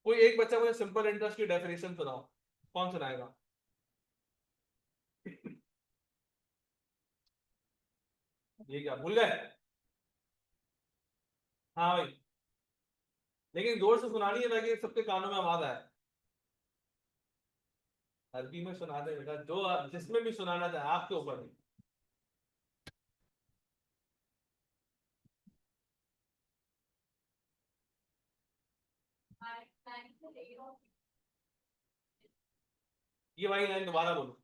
कोई एक बच्चा मुझे सिंपल इंटरेस्ट की डेफिनेशन सुनाओ, कौन सुनाएगा? ये क्या भूल गए? हाँ भाई, लेकिन जोर से सुनानी है ताकि सबके कानों में आवाज आए। अरबी में सुना दे बेटा, जो जिसमें भी सुनाना चाहे, आपके ऊपर है। ये वाली लाइन दोबारा बोलो,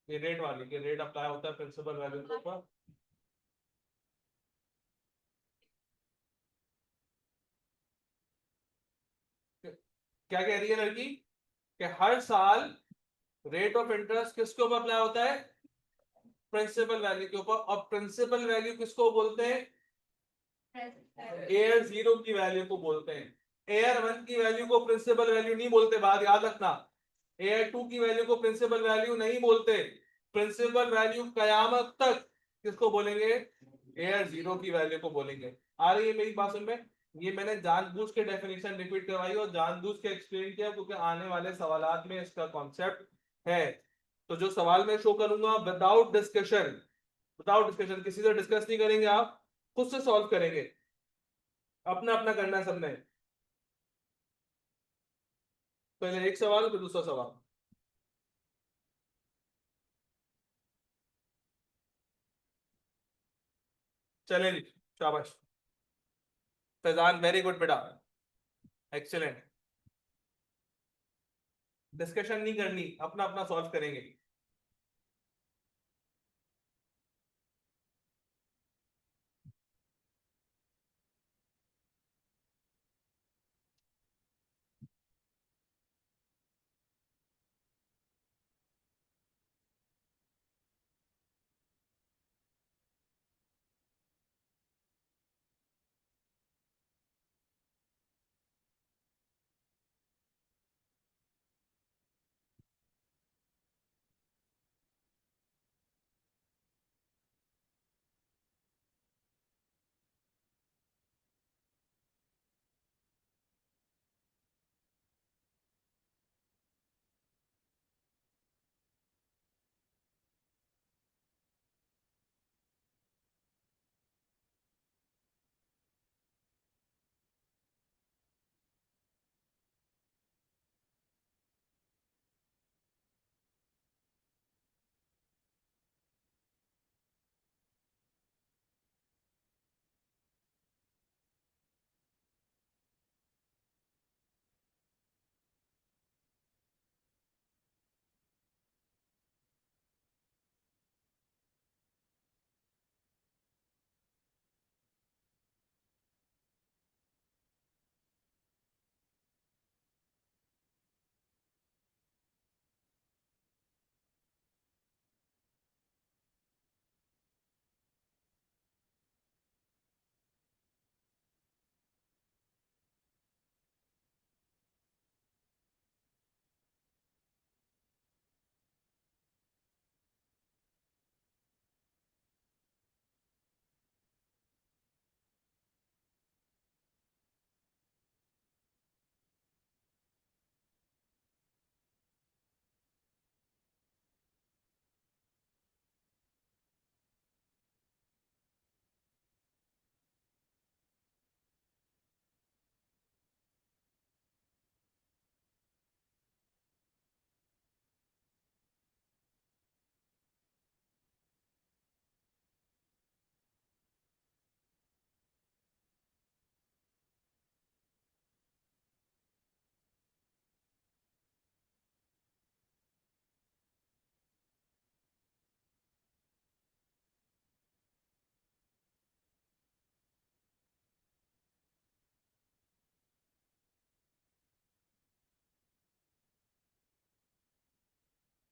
ये रेट वाली, कि रेट अप्लाई होता है प्रिंसिपल वैल्यू के ऊपर। क्या कह रही है लड़की? कि हर साल रेट ऑफ इंटरेस्ट किसके ऊपर अप्लाई होता है? प्रिंसिपल वैल्यू के ऊपर। और प्रिंसिपल वैल्यू किसको बोलते हैं? एयर 0 की वैल्यू को बोलते हैं। एयर 1 की वैल्यू को प्रिंसिपल वैल्यू नहीं बोलते, बात याद रखना। एयर 2 की वैल्यू को प्रिंसिपल वैल्यू नहीं बोलते। प्रिंसिपल वैल्यू कयामत तक किसको बोलेंगे? एयर 0 की वैल्यू को बोलेंगे। आ रही है मेरी बात समझ में? ये मैंने जानबूझ के डेफिनेशन रिपीट करवाई और जानबूझ के एक्सप्लेन किया, क्योंकि आने वाले सवालात में इसका कॉन्सेप्ट है। तो जो सवाल मैं शो करूंगा विदाउट डिस्कशन, विदाउट डिस्कशन, किसी से डिस्कस नहीं करेंगे, आप खुद से सॉल्व करेंगे। अपना अपना करना है सबने। पहले एक सवाल फिर दूसरा सवाल। चलें जी, शाबाश। फैजान वेरी गुड बेटा, एक्सीलेंट। डिस्कशन नहीं करनी, अपना अपना सॉल्व करेंगे।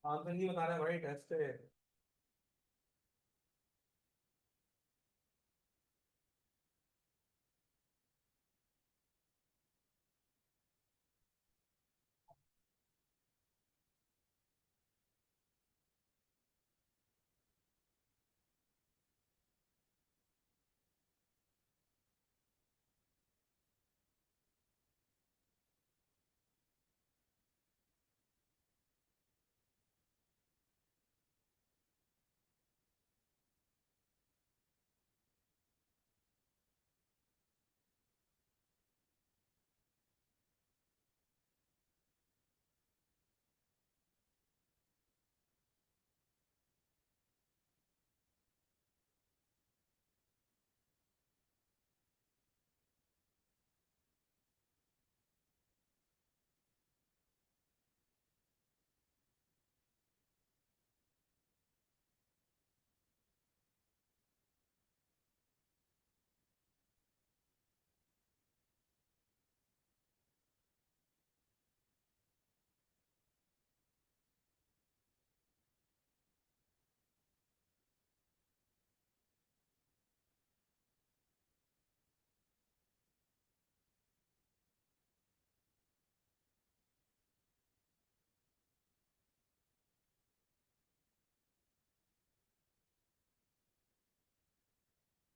आंसर नहीं बता रहे भाई, टेस्ट है।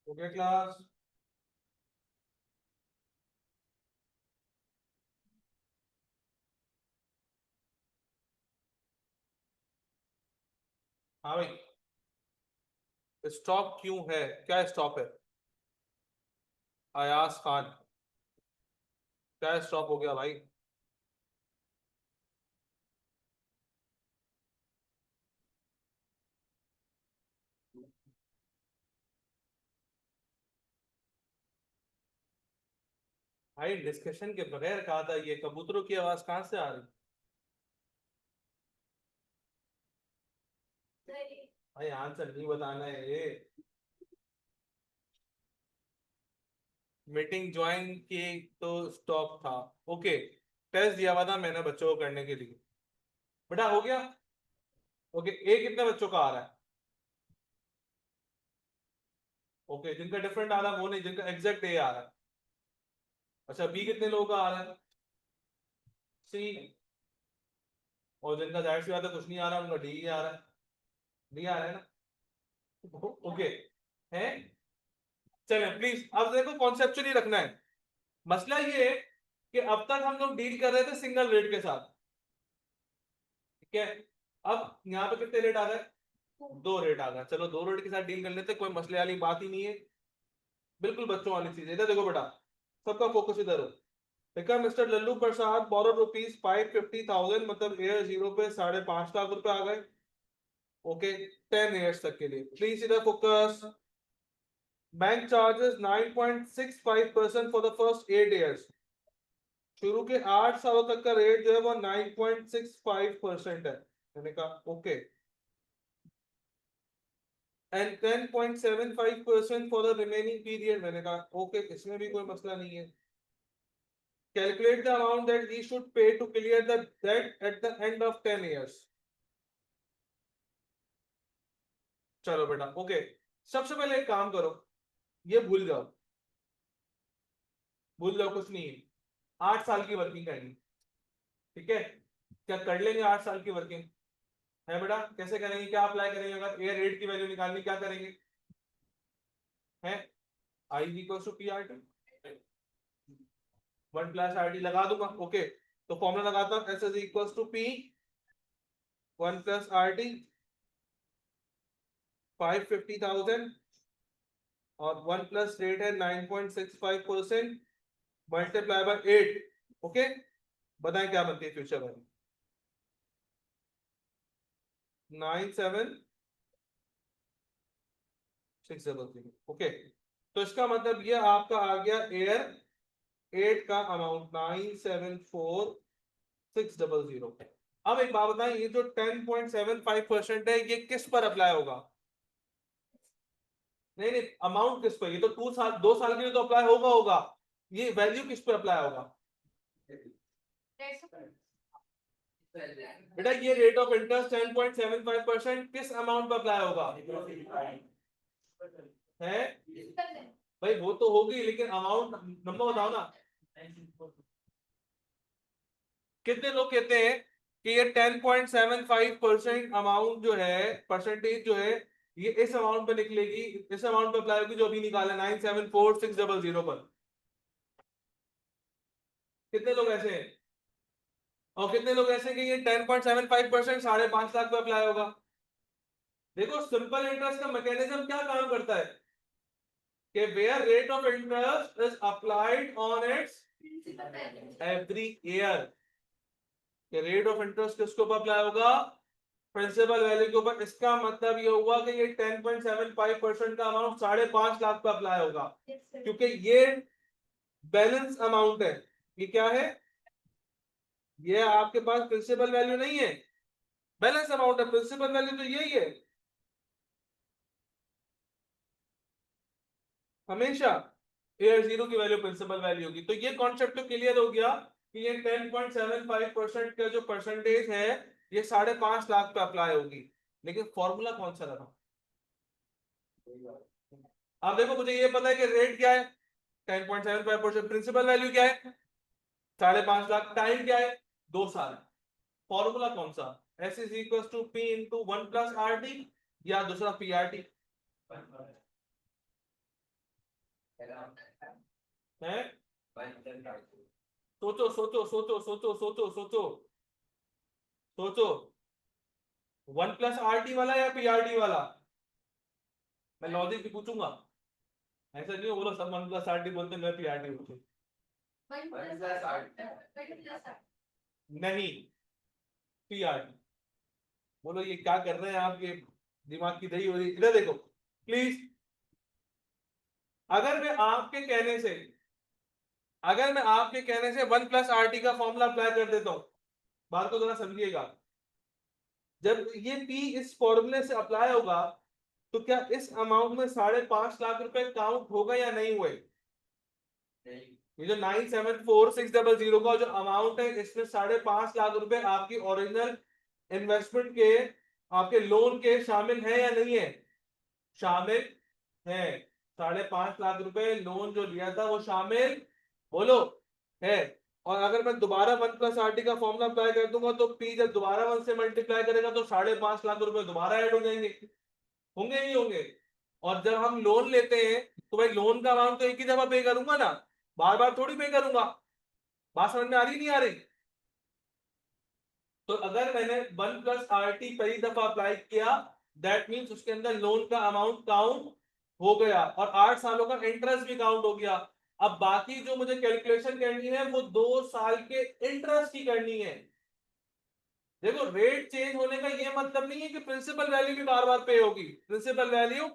Okay class. हाँ भाई, स्टॉप क्यों है, क्या स्टॉप है? अयाज खान, क्या स्टॉप हो गया भाई? भाई डिस्कशन के बगैर कहा था, ये कबूतरों की आवाज कहाँ से आ रही? भाई आंसर नहीं बताना है ये। मीटिंग ज्वाइन की तो स्टॉप था। ओके, टेस्ट दिया हुआ था मैंने बच्चों को करने के लिए। बेटा हो गया। ओके, ए कितने बच्चों का आ रहा है? ओके, जिनका डिफरेंट आ रहा है वो नहीं, जिनका एग्जैक्ट ए आ रहा है। अच्छा, बी कितने लोगों का आ रहा है? सी। और जिनका जाहिर सी बात है कुछ नहीं आ रहा, उनका डी आ रहा है। डी आ रहा है ना? ओके है। चलो प्लीज अब देखो, कॉन्सेप्चुअली रखना है। मसला ये है कि अब तक हम लोग डील कर रहे थे सिंगल रेट के साथ, ठीक है? अब यहाँ पे कितने रेट आ रहे हैं? दो रेट आ गए। चलो दो रेट के साथ डील कर लेते, कोई मसले वाली बात ही नहीं है। बिल्कुल बच्चों वाली चीज है। इधर देखो बेटा, सबका फोकस इधर हो। देखा, मिस्टर लल्लू प्रसाद बोरो ₹550,000, मतलब एयर जीरो पे 5.5 लाख रुपए आ गए। ओके, 10 years तक के लिए। प्लीज इधर focus. Bank charges 9.65% for the first 8 years। शुरू के 8 सालों तक का रेट जो है वो 9.65% है। मैंने कहा okay. And 10.75% for the remaining period. मैंने कहा ओके, इसमें भी कोई मसला नहीं है। Calculate the amount that we should pay to clear the debt at the end of 10 years। चलो बेटा ओके, सबसे पहले एक काम करो, ये भूल जाओ, भूल जाओ, कुछ नहीं है। 8 साल की वर्किंग करनी, ठीक है? क्या कर लेंगे 8 साल की वर्किंग? है बेटा, कैसे करेंगे, क्या अप्लाई करेंगे? अगर एयर रेट की वैल्यू निकालनी, क्या करेंगे? है I equal to P R T, 1+RT लगा दूंगा। ओके, तो फॉर्मूला लगाता हूं, S is equal to P 1+RT, 550,000, और 1 प्लस रेट है 9.65%, मल्टीप्लाई बाय 8। ओके, बताएं क्या बनती है फ्यूचर वैल्यू? 97600। ओके, तो इसका मतलब ये आपका आ गया एयर 8 का अमाउंट 974,600। अब एक बात बताएं, ये जो 10.75% है, ये किस पर अप्लाई होगा? नहीं नहीं, अमाउंट किस पर? ये तो 2 साल 2 साल के लिए तो अप्लाई होगा। ये वैल्यू किस पर अप्लाई होगा? बेटा ये रेट ऑफ इंटरेस्ट 10.75% किस अमाउंट पर अप्लाई होगा है भाई? वो तो होगी, लेकिन अमाउंट नंबर बताओ ना। कितने लोग कहते हैं कि ये 10.75% अमाउंट जो है, परसेंटेज जो है, ये इस अमाउंट पे निकलेगी, इस अमाउंट पे अप्लाई होगी जो अभी निकाला 974600 पर? कितने लोग ऐसे हैं? और कितने लोग ऐसे हैं कि ये 10.75% 5.5 लाख पे अप्लाई होगा? देखो सिंपल इंटरेस्ट का मैकेनिज्म क्या काम करता है कि where rate of interest is applied on its every year. Rate of interest किसके ऊपर अप्लाई होगा? प्रिंसिपल वैल्यू के ऊपर। इसका मतलब ये हुआ कि ये 10.75% का अमाउंट 5.5 लाख पे अप्लाई होगा, क्योंकि ये बैलेंस अमाउंट है। ये क्या है? ये आपके पास प्रिंसिपल वैल्यू नहीं है, बैलेंस अमाउंट है। प्रिंसिपल वैल्यू तो यही है हमेशा, AR0 की वैल्यू प्रिंसिपल वैल्यू होगी। तो ये कॉन्सेप्ट तो क्लियर हो गया कि ये 10.75% का जो परसेंटेज है ये 5.5 लाख पे अप्लाई होगी। लेकिन फॉर्मूला कौन सा रहा? अब देखो मुझे ये पता है कि रेट क्या है 10.75%, प्रिंसिपल वैल्यू क्या है 5.5 लाख, टाइम क्या है 2 साल। फॉर्मूला कौन सा? S is equal to P into 1+RT या दूसरा PRT है? सोचो सोचो सोचो सोचो सोचो सोचो सोचो, 1+RT वाला या PRT वाला? मैं लॉजिक भी पूछूंगा, ऐसा नहीं बोलो सब 1+RT बोलते मैं PRT बोलते नहीं, PRT बोलो। ये क्या कर रहे हैं आपके दिमाग की दही हो रही? इधर देखो प्लीज। अगर मैं आपके कहने से अगर मैं आपके कहने से 1+RT का फॉर्मूला अप्लाई कर देता हूं, बात को जरा समझिएगा। जब ये P इस फॉर्मूले से अप्लाई होगा तो क्या इस अमाउंट में 5.5 लाख रुपए काउंट होगा या नहीं हुए? ये जो 974600 का जो अमाउंट है, इसमें 5.5 लाख रुपए आपकी ओरिजिनल इन्वेस्टमेंट के, आपके लोन के शामिल है या नहीं है? शामिल है। 5.5 लाख रुपए लोन जो लिया था वो शामिल, बोलो, है। और अगर मैं दोबारा 1+RT का फॉर्मूला अप्लाई कर दूंगा तो P जब दोबारा 1 से मल्टीप्लाई करेगा तो 5.5 लाख रुपए दोबारा ऐड हो जाएंगे, होंगे नहीं होंगे? और जब हम लोन लेते हैं तो भाई लोन का अमाउंट तो एक ही दफा पे करूंगा ना, बार बार थोड़ी पे करूंगा। बात समझ में आ रही नहीं आ रही? तो अगर मैंने 1+RT पहली दफा अप्लाई किया, दैट मीन्स उसके अंदर लोन का अमाउंट काउंट हो गया और 8 सालों का इंटरेस्ट भी काउंट हो गया। अब बाकी जो मुझे कैलकुलेशन करनी है वो 2 साल के इंटरेस्ट की करनी है। देखो रेट चेंज होने का ये मतलब नहीं है कि प्रिंसिपल वैल्यू भी बार बार पे होगी। प्रिंसिपल वैल्यू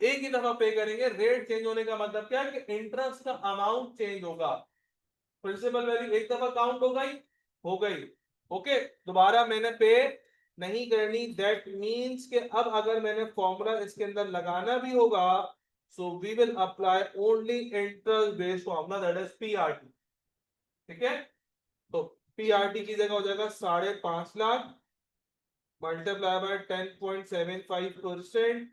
एक ही दफा पे करेंगे। रेट चेंज होने का मतलब क्या है कि इंटरेस्ट का अमाउंट चेंज होगा। प्रिंसिपल वैल्यू एक दफा काउंट हो गई, ओके, दोबारा मैंने पे नहीं करनी। दैट मींस कि अब अगर मैंने फॉर्मूला इसके अंदर लगाना भी होगा, so we will apply only interest based formula, that is PRT। ठीक है, तो PRT की जगह हो जाएगा 5.5 lakh multiply by 10.75%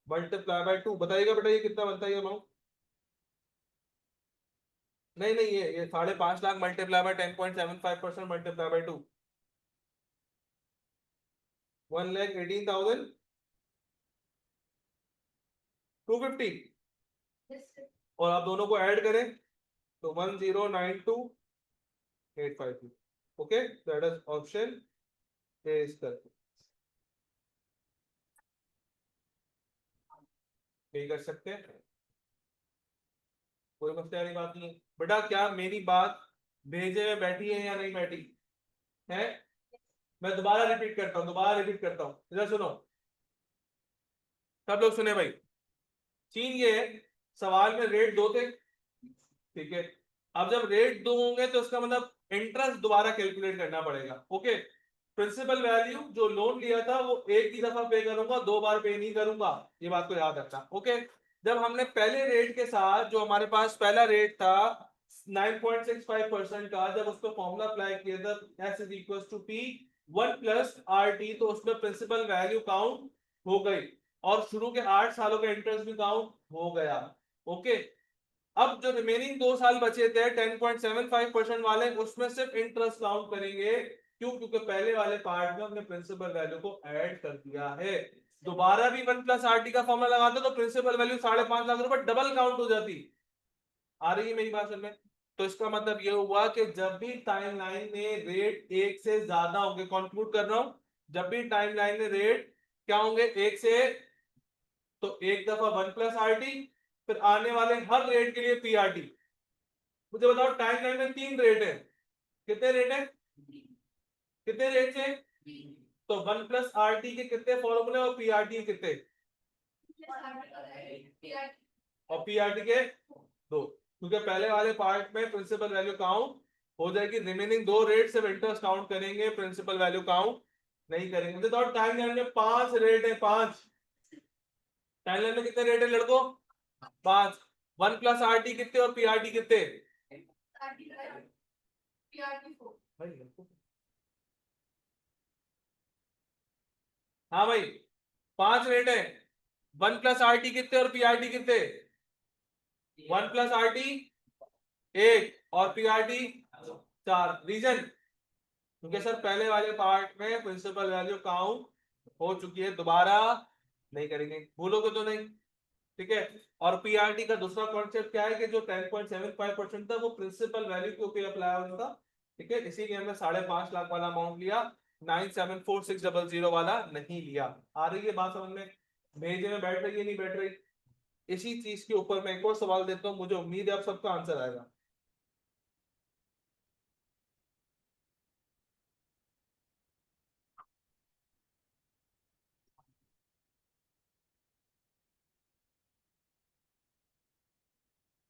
multiply by 2। बताइएगा बेटा ये कितना बनता है अमाउंट? नहीं नहीं, ये 5.5 lakh multiply by 10.75% multiply by 2, 1,18,250। और आप दोनों को ऐड करें तो 1,092,852। Okay, that is option A is correct. यही कर सकते हैं, कोई मसले वाली बात नहीं है। बेटा क्या मेरी बात भेजे में बैठी है या नहीं बैठी है? मैं दोबारा रिपीट करता हूँ, इधर सुनो सब लोग, सुने भाई। चीन ये सवाल में रेट 2 थे, ठीक है। अब जब रेट 2 होंगे तो उसका मतलब इंटरेस्ट दोबारा कैलकुलेट करना पड़ेगा, ओके। प्रिंसिपल वैल्यू जो लोन लिया था वो एक ही दफा पे करूंगा, 2 बार पे नहीं करूंगा, ये बात को याद रखना, ओके। जब हमने पहले रेट के साथ, जो हमारे पास पहला रेट था 9.65% का, जब उसको फॉर्मूला अप्लाई किया था S is equal to P one plus R T, तो उसमें प्रिंसिपल वैल्यू काउंट हो गई और शुरू के 8 सालों का इंटरेस्ट भी काउंट हो गया। ओके, अब जो रिमेनिंग 2 साल बचे थे 10.75% वाले, उसमें सिर्फ इंटरेस्ट काउंट करेंगे। क्यों? क्योंकि पहले वाले पार्ट में हमने प्रिंसिपल वैल्यू को ऐड कर दिया है। दोबारा भी वन प्लस आर टी का फॉर्मूला लगाते तो प्रिंसिपल वैल्यू 5.5 लाख रुपए डबल काउंट हो जाती। आ रही है मेरी बात समझ में? तो इसका मतलब ये हुआ कि जब भी टाइमलाइन में रेट एक से ज्यादा होंगे, कंक्लूड कर रहा हूं, जब भी टाइमलाइन में रेट क्या होंगे, एक से, तो एक दफा वन प्लस आर टी, फिर आने वाले हर रेट के लिए पी आर टी। मुझे बताओ टाइमलाइन में 3 रेट है, कितने रेट है, कितने रेट है? तो वन प्लस आर टी के कितने फॉर्मूले और पी आर टी के कितने, और पी आर टी के 2। क्योंकि पहले वाले पार्ट में प्रिंसिपल वैल्यू काउंट हो जाएगी, रिमेनिंग 2 रेट सिर्फ इंटरेस्ट काउंट करेंगे, प्रिंसिपल वैल्यू काउंट नहीं करेंगे। तो टाइम लाइन में 5 रेट है, 5। टाइम लाइन में कितने रेट है लड़कों? 5। वन प्लस आर टी कितने और पी आर टी कितने? भाई, हाँ भाई, 5 रेट है। वन प्लस आर टी कितने और पी आर टी कितने? वन प्लस आर टी 1 और पी आर टी 4। रीजन? क्योंकि सर पहले वाले पार्ट में प्रिंसिपल वैल्यू काउंट हो चुकी है, दोबारा नहीं करेंगे, भूलोगे तो नहीं। ठीक है। और पीआरटी का दूसरा कॉन्सेप्ट क्या है कि जो 10.75% था वो प्रिंसिपल वैल्यू के ऊपर अप्लाई होता। ठीक है, इसीलिए हमने 5.5 लाख वाला अमाउंट लिया, 974,600 वाला नहीं लिया। आ रही है बात समझ में? भेजे में बैठ रही है, नहीं बैठ रही? इसी चीज के ऊपर मैं एक और सवाल देता हूँ, मुझे उम्मीद है आप सबका आंसर आएगा।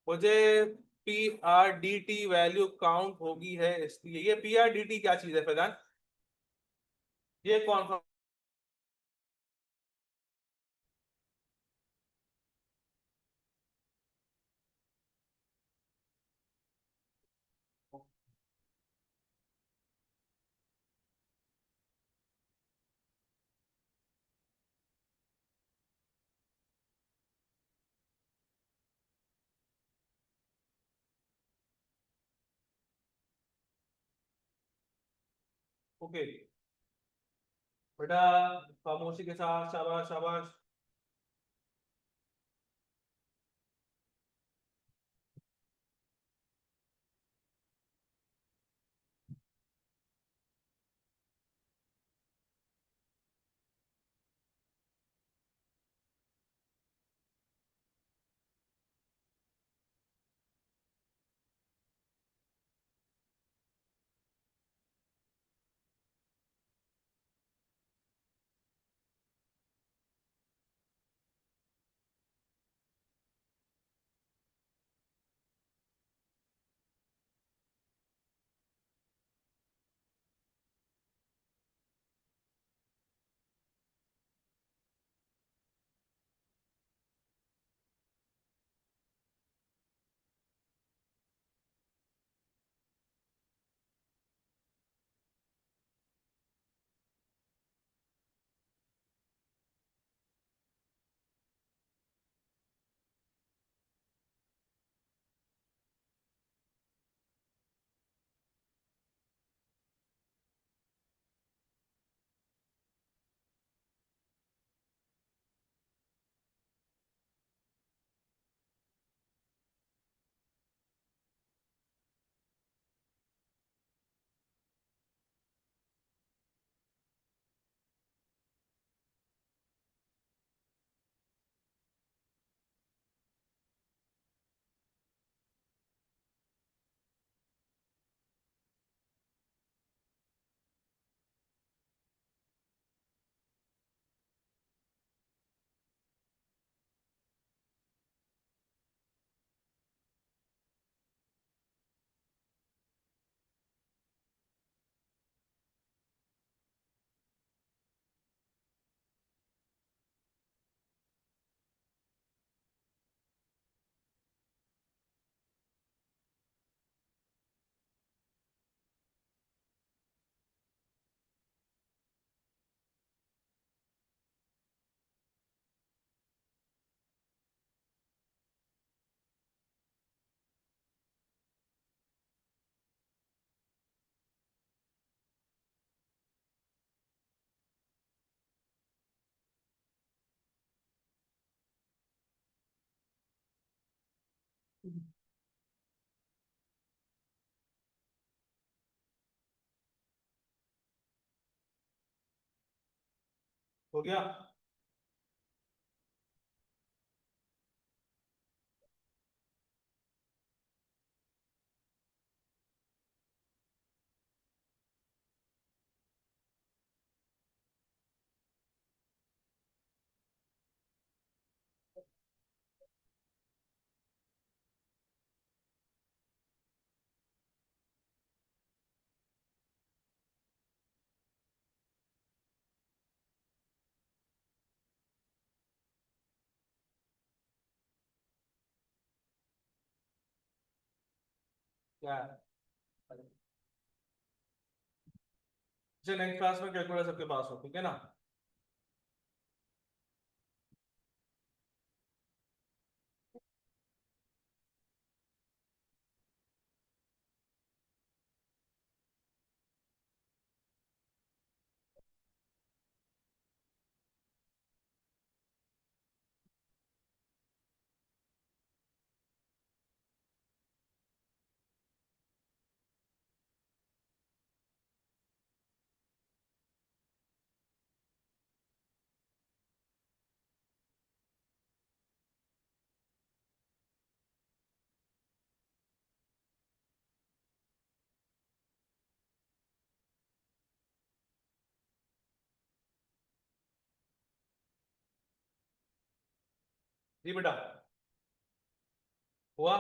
मुझे P R D T value count होगी है, इसलिए ये पी आर डी टी क्या चीज है फैजान? ये कौन सा? ओके बेटा, खामोशी के साथ, शाबाश शाबाश। हो गया? क्या है? नेक्स्ट क्लास में कैलकुलेटर सबके पास हो, ठीक है ना? जी बेटा, हुआ?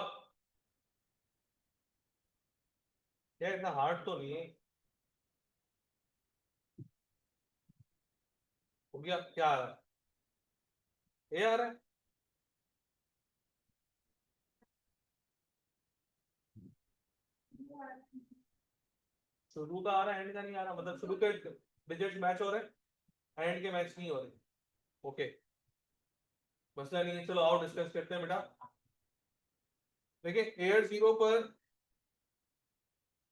यार इतना हार्ड तो नहीं है। हो गया? क्या आ रहा है? ये आ रहा है। शुरू का आ रहा है, एंड का नहीं आ रहा, मतलब शुरू के डिजिट मैच हो रहे हैं, एंड के मैच नहीं हो रहे। ओके, मसला नहीं है, चलो आओ डिस्कस करते हैं बेटा। देखिए एयर जीरो पर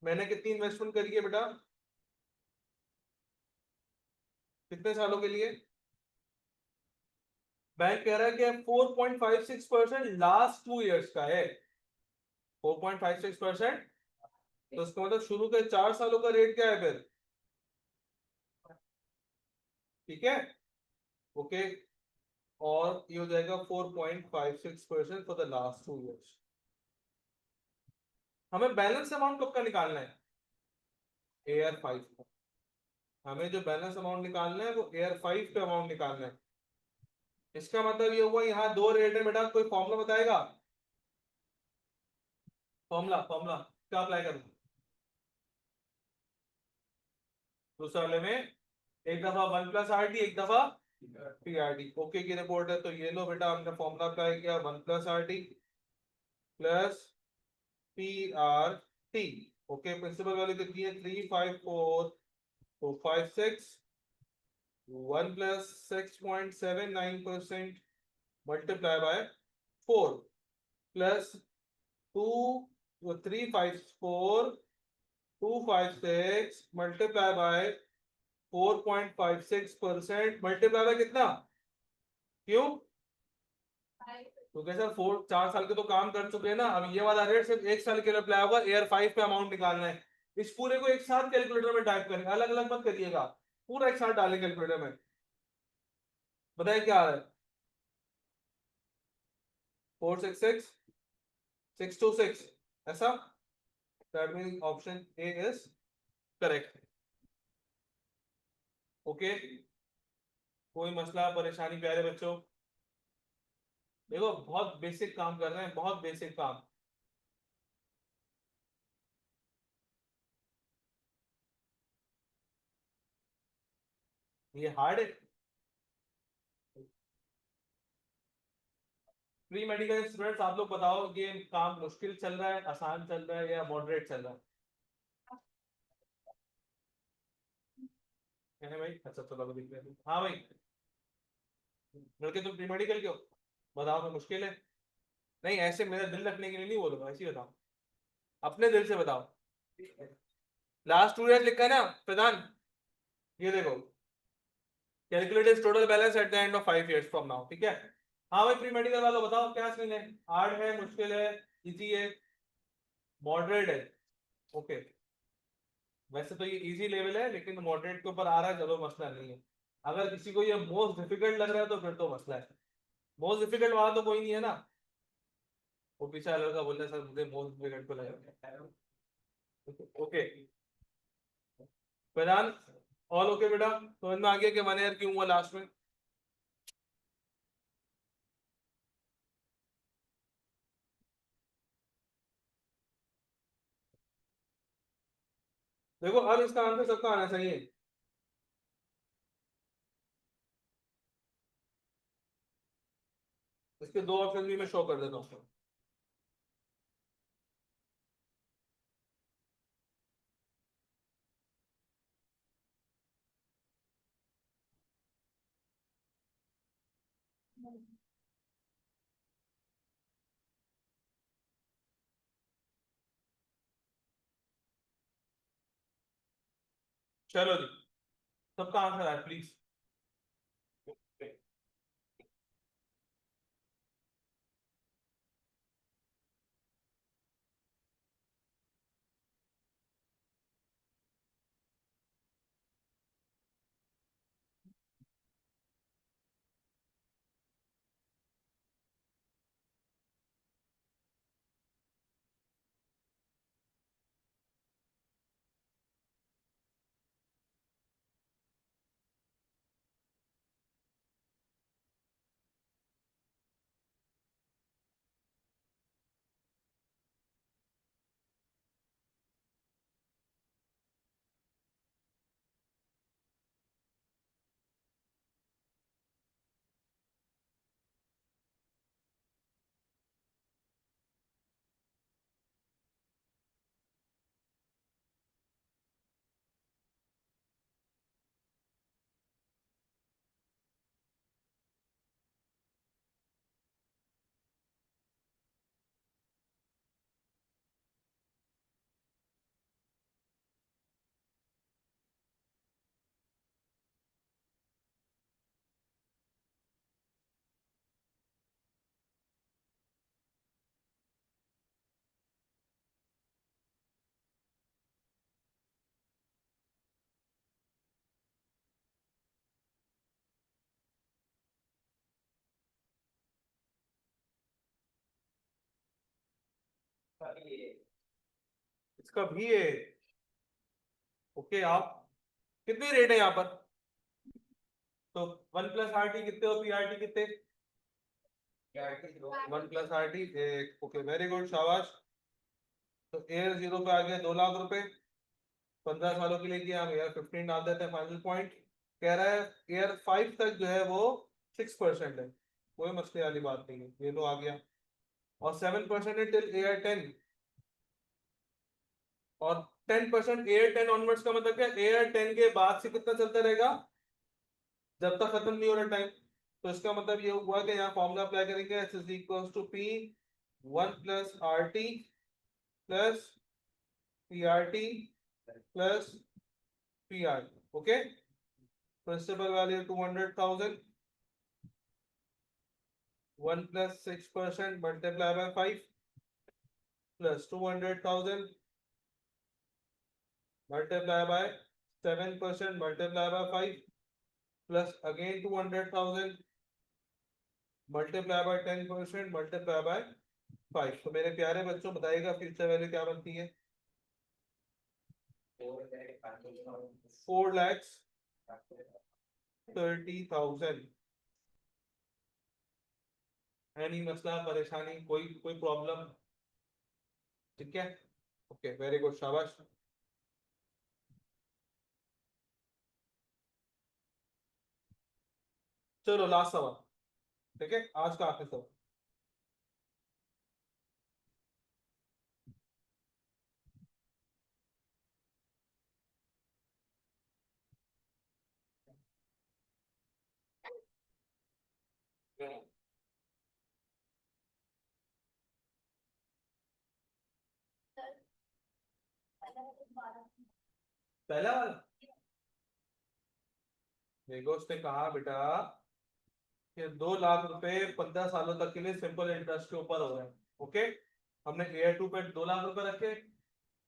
मैंने कितनी इन्वेस्टमेंट करी है बेटा? कितने सालों के लिए? बैंक कह रहा है कि 4.56% लास्ट 2 इयर्स का है। 4.56%, तो उसका मतलब शुरू के 4 सालों का रेट क्या है फिर? ठीक है, ओके। और ये हो जाएगा 4.56% फॉर द लास्ट 2 इयर्स। हमें बैलेंस अमाउंट कब का निकालना है? AR5 का। हमें जो बैलेंस अमाउंट निकालना है वो AR5 पे अमाउंट निकालना है। इसका मतलब ये हुआ यहाँ दो रेट है बेटा, कोई फॉर्मूला बताएगा? फॉर्मूला फॉर्मूला क्या अप्लाई करूँ? दूसरे वाले में एक दफा 1+RT, एक दफा PRT। ओके की रिपोर्ट है, तो ये लो बेटा, हमने फॉर्मूला अप्लाई किया 1+RT plus PRT। Okay, principal value कितनी है? 354,256। 1+6.79% multiply by 4 plus 354,256 multiply by 4.56% multiply by कितना? क्यों? क्योंकि सर 4 साल के तो काम कर चुके हैं ना, अब ये वाला रेट सिर्फ 1 साल के लिए अप्लाई होगा। AR5 पे अमाउंट निकालना है। इस पूरे को एक साथ कैलकुलेटर में टाइप करें, अलग अलग मत करिएगा, पूरा एक साथ डालें कैलकुलेटर में। बताइए क्या आ रहा है? 466,626, ऐसा? That means option A is correct. Okay, कोई मसला परेशानी प्यारे बच्चों? देखो बहुत बेसिक काम कर रहे हैं, बहुत बेसिक काम। ये हार्ड है? प्री मेडिकल स्टूडेंट्स आप लोग बताओ, ये काम मुश्किल चल रहा है, आसान चल रहा है, या मॉडरेट चल रहा है भाई? अच्छा चलो अभी देख लेते हैं। हाँ भाई, लड़के तुम प्री मेडिकल क्यों? बताओ तो मुश्किल है? नहीं ऐसे मेरा दिल रखने के लिए नहीं बोलूंगा, ऐसे ही बताओ, अपने दिल से बताओ। लास्ट 2 इयर्स लिखा है ना प्रधान? ये देखो, calculate total balance eight the end of 5 years from now, ठीक है? हाँ भाई प्री मेडिकल वालों बताओ क्या सीन है, हार्ड है मुश्किल है, इजी है, मॉडरेट है, ओके। वैसे तो ये इजी लेवल है लेकिन मॉडरेट के ऊपर आ रहा है, चलो मसला नहीं है। अगर किसी को ये मोस्ट डिफिकल्ट लग रहा है तो फिर तो मसला है। मोस्ट डिफिकल्ट वाला तो कोई नहीं है ना? वो पीछे वाला लड़का बोल रहा है सर मुझे मोस्ट डिफिकल्ट को लगा। ओके वेदांत, ऑल ओके बेटा? समझ में आ गया कि 1 ईयर क्यों हुआ लास्ट में? देखो अब इसका आंसर सबका आना चाहिए। इसके दो ऑप्शन भी मैं शो कर देता हूँ। चलो जी, सबका आंसर है प्लीज। इसका भी है। ओके आप कितनी रेट है यहाँ पर? तो 1 + RT कितने और PRT कितने? 1 + RT एक, ओके वेरी गुड शाबाश। तो एयर 0 पे आ गया 2 लाख रुपए, 15 सालों के लिए किया, हम एयर 15 डाल देते हैं फाइनल पॉइंट। कह रहा है एयर 5 तक जो है वो 6% है, कोई मसले वाली बात नहीं है, ये तो आ गया। और 7% है टिल एयर 10। और 10% एयर 10 ऑनवर्ड्स का मतलब क्या? एयर 10 के बाद से कितना चलता रहेगा? जब तक खत्म नहीं हो रहा टाइम। तो इसका मतलब ये हुआ कि यहाँ फॉर्मूला अप्लाई करेंगे, S is equal to P 1 + RT plus PRT plus PR। Okay, principal value 200,000, 1 + 6% multiply by 5 plus 200,000 multiply by 7% multiply by 5 plus again 200,000 multiply by 10% multiply by 5। तो मेरे प्यारे बच्चों बताइएगा फ्यूचर वैल्यू क्या बनती है? 4,30,000। एनी मसला परेशानी, कोई कोई प्रॉब्लम? ठीक है, ओके वेरी गुड शाबाश। चलो लास्ट सवाल, ठीक है, आज का आखिरी सवाल। पहला वाला देखो, उसने कहा बेटा कि 2 लाख रुपए 15 सालों तक के लिए सिंपल इंटरेस्ट के ऊपर हो रहे हैं, ओके। हमने AR2 पे 2 लाख रुपए रखे,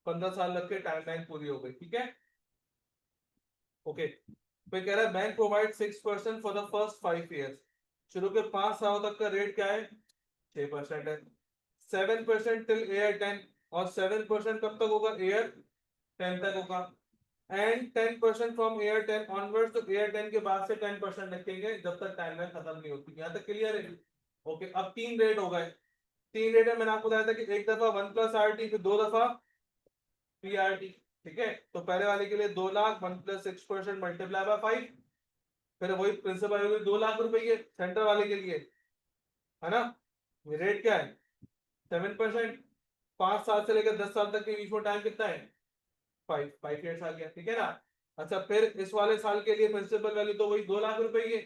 15 साल रख के टाइमलाइन पूरी हो गई, ठीक है। ओके, फिर कह रहा है bank provide 6% for the first 5 years. शुरू के 5 साल तक का रेट क्या है? 6% है। 7% टिल AR10, और 7% कब तक होगा? AR10 तक होगा। एंड 10% फ्रॉम AR10 ऑनवर्ड्स, तो AR10 के बाद से 10% रखेंगे जब तक टाइमलाइन खत्म नहीं होती। यहाँ तक क्लियर है? ओके, अब 3 रेट हो गए। 3 रेट में मैंने आपको बताया था कि एक दफा 1+RT, फिर 2 दफा PRT, ठीक है। तो पहले वाले के लिए 2 लाख, 1+6% मल्टीप्लाई बाय 5, फिर वही प्रिंसिपल वैल्यू 2 लाख रुपए के सेंटर वाले के लिए, है ना। रेट क्या है? 7%। 5 साल से लेकर 10 साल तक के बीच में टाइम कितना है? 5 ईयर्स आ गया, ठीक है ना। अच्छा, फिर इस वाले साल के लिए प्रिंसिपल वैल्यू तो वही 2 लाख रुपए की,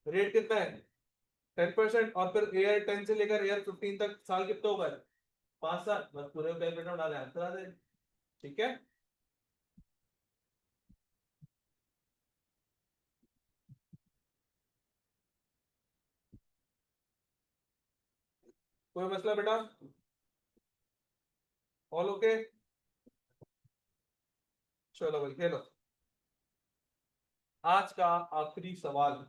रेट कितना है? 10%। और फिर AR10 से लेकर AR15 तक साल कितना होगा? 5 साल। बस पूरे कैलकुलेटर में डाले, आंसर आ जाए, ठीक है। कोई मसला बेटा? All okay? चलो भाई खेलो। आज का आखिरी सवाल।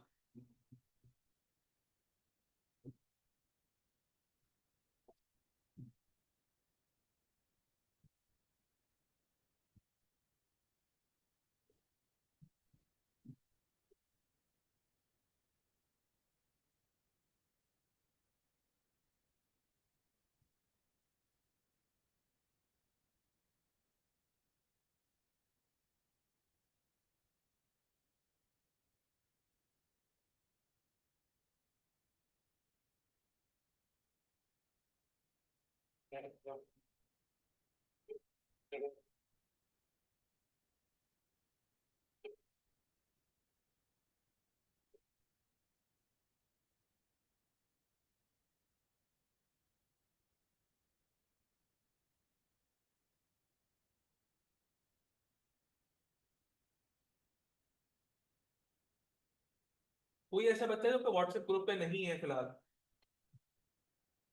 कोई ऐसा बच्चा है जो व्हाट्सएप ग्रुप पे नहीं है फिलहाल?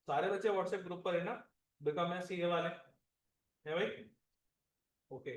सारे बच्चे व्हाट्सएप ग्रुप पर है ना? बिकॉम मैं सीए वाले है भाई। ओके।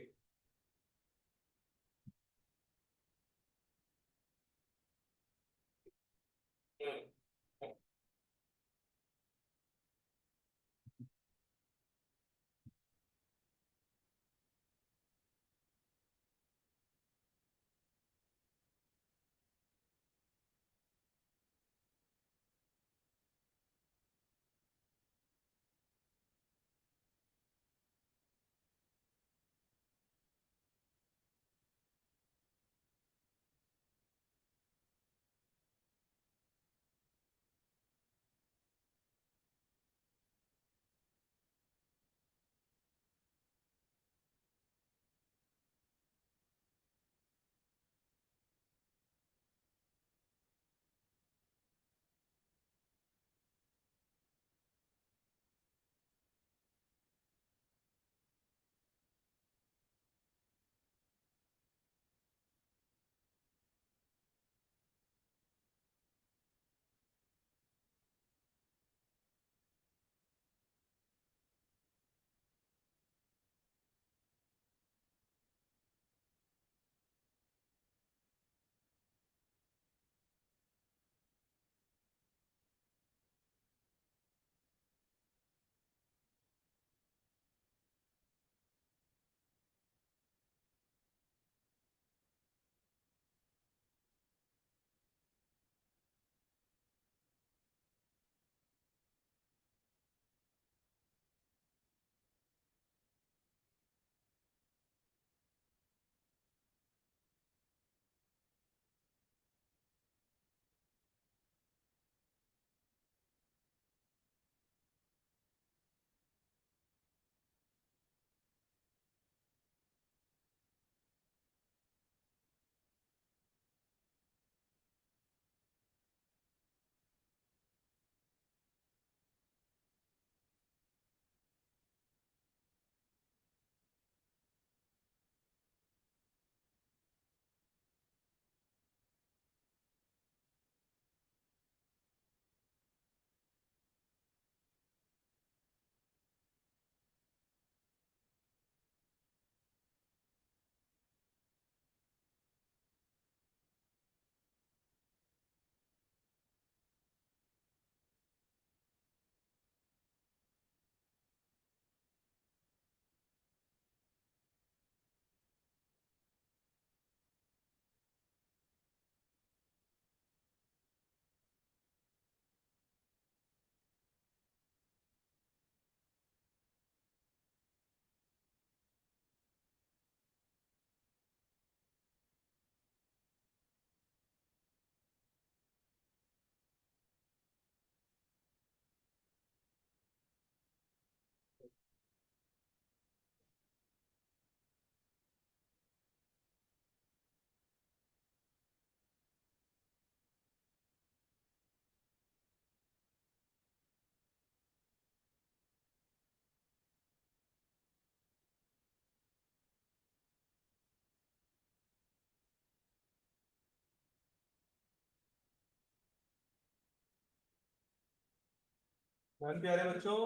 प्यारे बच्चों,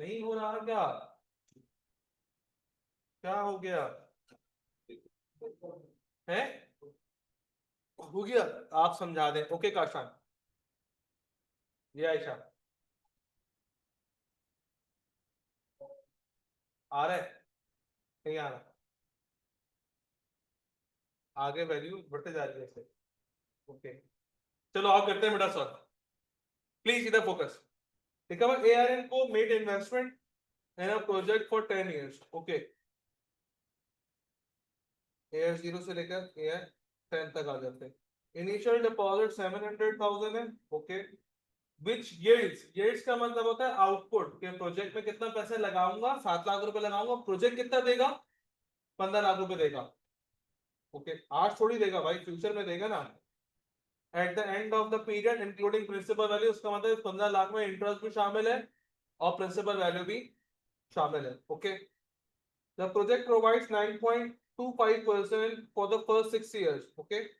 नहीं हो रहा क्या? क्या हो गया है? हो गया? आप समझा दें। ओके काशान, ये आयशा आ रहा है, नहीं आ रहा? आगे वैल्यू बढ़ते जा रही है ऐसे। ओके, चलो आप करते हैं बेटा सॉल्व। प्लीज इधर फोकस। देखा, ARN को made investment in a project for 10 years। Okay, AR 0 से लेकर AR 10 तक आ जाते हैं। इनिशियल डिपॉजिट 700,000 है। ओके, विच यील्ड्स का मतलब होता है आउटपुट के प्रोजेक्ट में कितना पैसा लगाऊंगा, 7 लाख रुपए लगाऊंगा, प्रोजेक्ट कितना देगा, 15 लाख रुपए देगा। ओके, आज थोड़ी देगा भाई, फ्यूचर में देगा ना। At the end of the period including principal value, उसका मतलब 15 लाख में इंटरेस्ट भी शामिल है और प्रिंसिपल वैल्यू भी शामिल है। Okay, the project provides 9.25% for the first 6 years। Okay,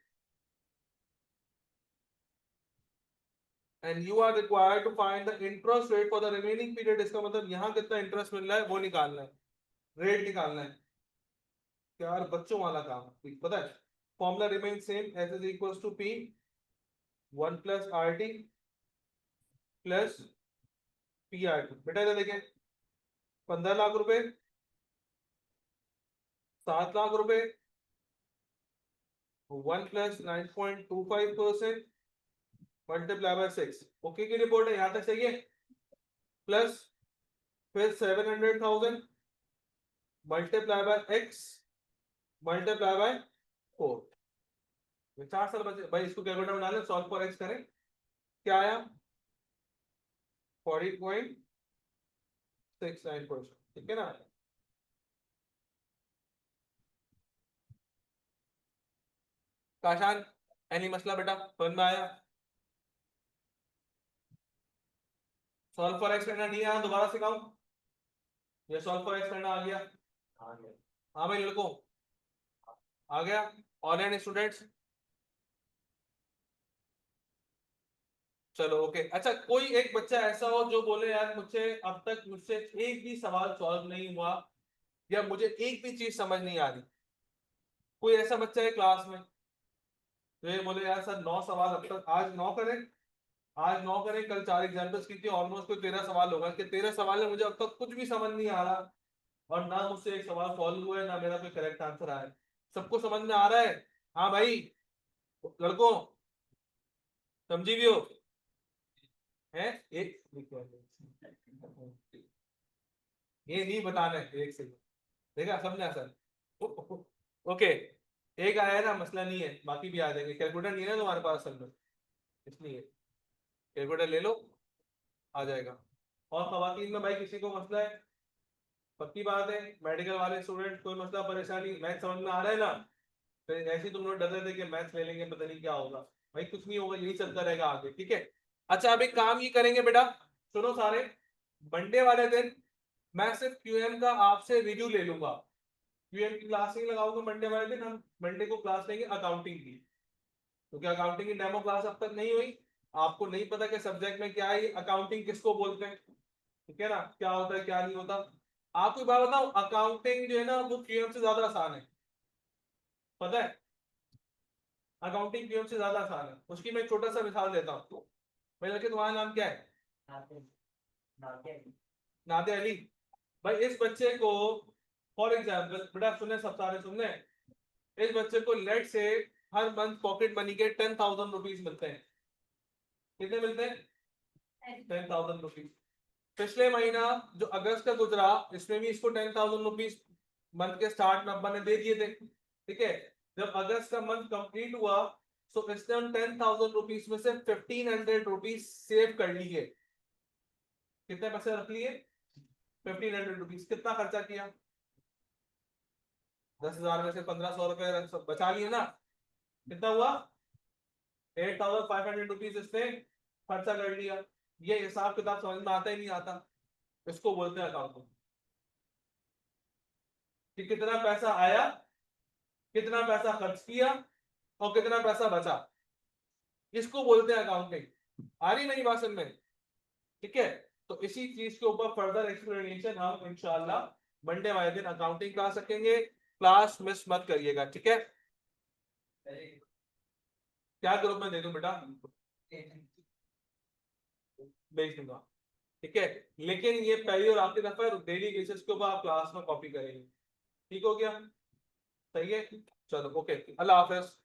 and you are required to find the interest rate for the remaining period। इसका मतलब यहाँ कितना इंटरेस्ट मिल रहा है वो निकालना है, रेट निकालना है। यार बच्चों वाला काम पता है। Formula remain same, S is equals to P 1 + RT plus PRT। बेटा इधर देखें, 15 लाख रुपए, 7 लाख रुपए, 1 + 9.25% मल्टीप्लाई बाय 6। ओके की रिपोर्ट है, यहां तक सही है। प्लस फिर 700,000 multiply by x multiply by 4। 4 साल बचे भाई, इसको कैलकुलेटर में डालें, सॉल्व फॉर x करें, क्या आया 40.69%। ठीक है ना? काशान, एनी मसला बेटा, समझ में आया? सॉल्व फॉर x करना नहीं आया, दोबारा सिखाऊं? ये सॉल्व फॉर x करना आ गया? हाँ भाई लड़कों, आ गया? ऑनलाइन स्टूडेंट्स, चलो ओके। अच्छा, कोई एक बच्चा ऐसा हो जो बोले यार मुझे अब तक मुझसे एक भी सवाल सॉल्व नहीं हुआ, या मुझे एक भी चीज समझ नहीं आ रही। कोई ऐसा बच्चा है क्लास में तो ये बोले यार सर 9 सवाल अब तक, आज 9 करें, आज 9 करें, कल 4 एग्जाम्पल्स की थी, ऑलमोस्ट कोई 13 सवाल होगा कि 13 सवाल में मुझे अब तक कुछ भी समझ नहीं आ रहा, और ना मुझसे एक सवाल सॉल्व हुआ है, ना मेरा कोई करेक्ट आंसर आया है। सबको समझ में आ रहा है? हाँ भाई लड़कों, समझी भी हो? है एक, ये नहीं बताना है एक से, देखा समझा सर? ओके, एक आया ना, मसला नहीं है, बाकी भी आ जाएंगे। कैलकुलेटर नहीं है ना तुम्हारे पास असल में, इसलिए कैलकुलेटर ले लो, आ जाएगा। और खवातीन में भाई किसी को मसला है? पक्की बात है, मेडिकल वाले स्टूडेंट कोई मसला परेशानी, मैथ समझ में आ रहा है ना? फिर ऐसे ही तुम लोग डर रहे थे कि मैथ्स ले लेंगे पता नहीं क्या होगा, भाई कुछ नहीं होगा, यही चलता रहेगा आगे। ठीक है? अच्छा, अब एक काम ये करेंगे बेटा, सुनो सारे, मंडे वाले दिन मैं सिर्फ क्यूएम का आपसे रिव्यू ले लूंगा। क्यूएम की क्लास नहीं लगाऊंगा मंडे वाले दिन, हम मंडे को क्लास लेंगे अकाउंटिंग की, क्योंकि अकाउंटिंग की डेमो क्लास अब तक नहीं हुई। आपको नहीं पता कि सब्जेक्ट में क्या है, अकाउंटिंग किसको बोलते हैं, ठीक है ना, क्या होता है क्या नहीं होता। आपको एक बात बताऊं, अकाउंटिंग जो है ना वो क्यूएम से ज्यादा आसान है, पता है? अकाउंटिंग क्यूएम से ज्यादा आसान है। उसकी मैं एक छोटा सा मिसाल देता हूँ। भाई लड़के, तुम्हारा नाम क्या है? नादे अली। भाई इस बच्चे को, फॉर एग्जाम्पल बेटा, सुने सब सारे सुनने, इस बच्चे को लेट से हर मंथ पॉकेट मनी के 10,000 रुपीज मिलते हैं। कितने मिलते हैं? 10,000 रुपीज। पिछले महीना जो अगस्त का गुजरा, इसमें भी इसको 10,000 रुपीज मंथ के स्टार्ट में अब्बा ने दे दिए थे। ठीक है? जब अगस्त का मंथ कंप्लीट हुआ, तो इसने हम 10,000 रुपीज में से 1,500 रुपीज सेव कर लिए। कितने पैसे रख लिए? 1,500 रुपीज। कितना खर्चा किया? 10,000 में से 1,500 रुपए बचा लिए ना? कितना हुआ? 8,500 रुपीज इसने खर्चा कर लिया। ये हिसाब किताब समझ में आता ही नहीं आता, इसको बोलते हैं अकाउंटिंग। कि कितना पैसा आया, कितना पैसा खर्च किया, और कितना पैसा बचा, इसको बोलते हैं अकाउंटिंग। आ रही नहीं बात समझ में? ठीक है, तो इसी चीज के ऊपर फर्दर एक्सप्लेनेशन हम इंशाल्लाह मंडे वाले दिन अकाउंटिंग क्लास रखेंगे, क्लास मिस मत करिएगा, ठीक है। क्या ग्रुप में दे दूं बेटा, भेज दूंगा, ठीक है, लेकिन ये पहली और आखिरी दफा है, डेली बेसिस के ऊपर आप क्लास में कॉपी करेंगे, ठीक हो गया, सही है, चलो ओके, अल्लाह हाफिज।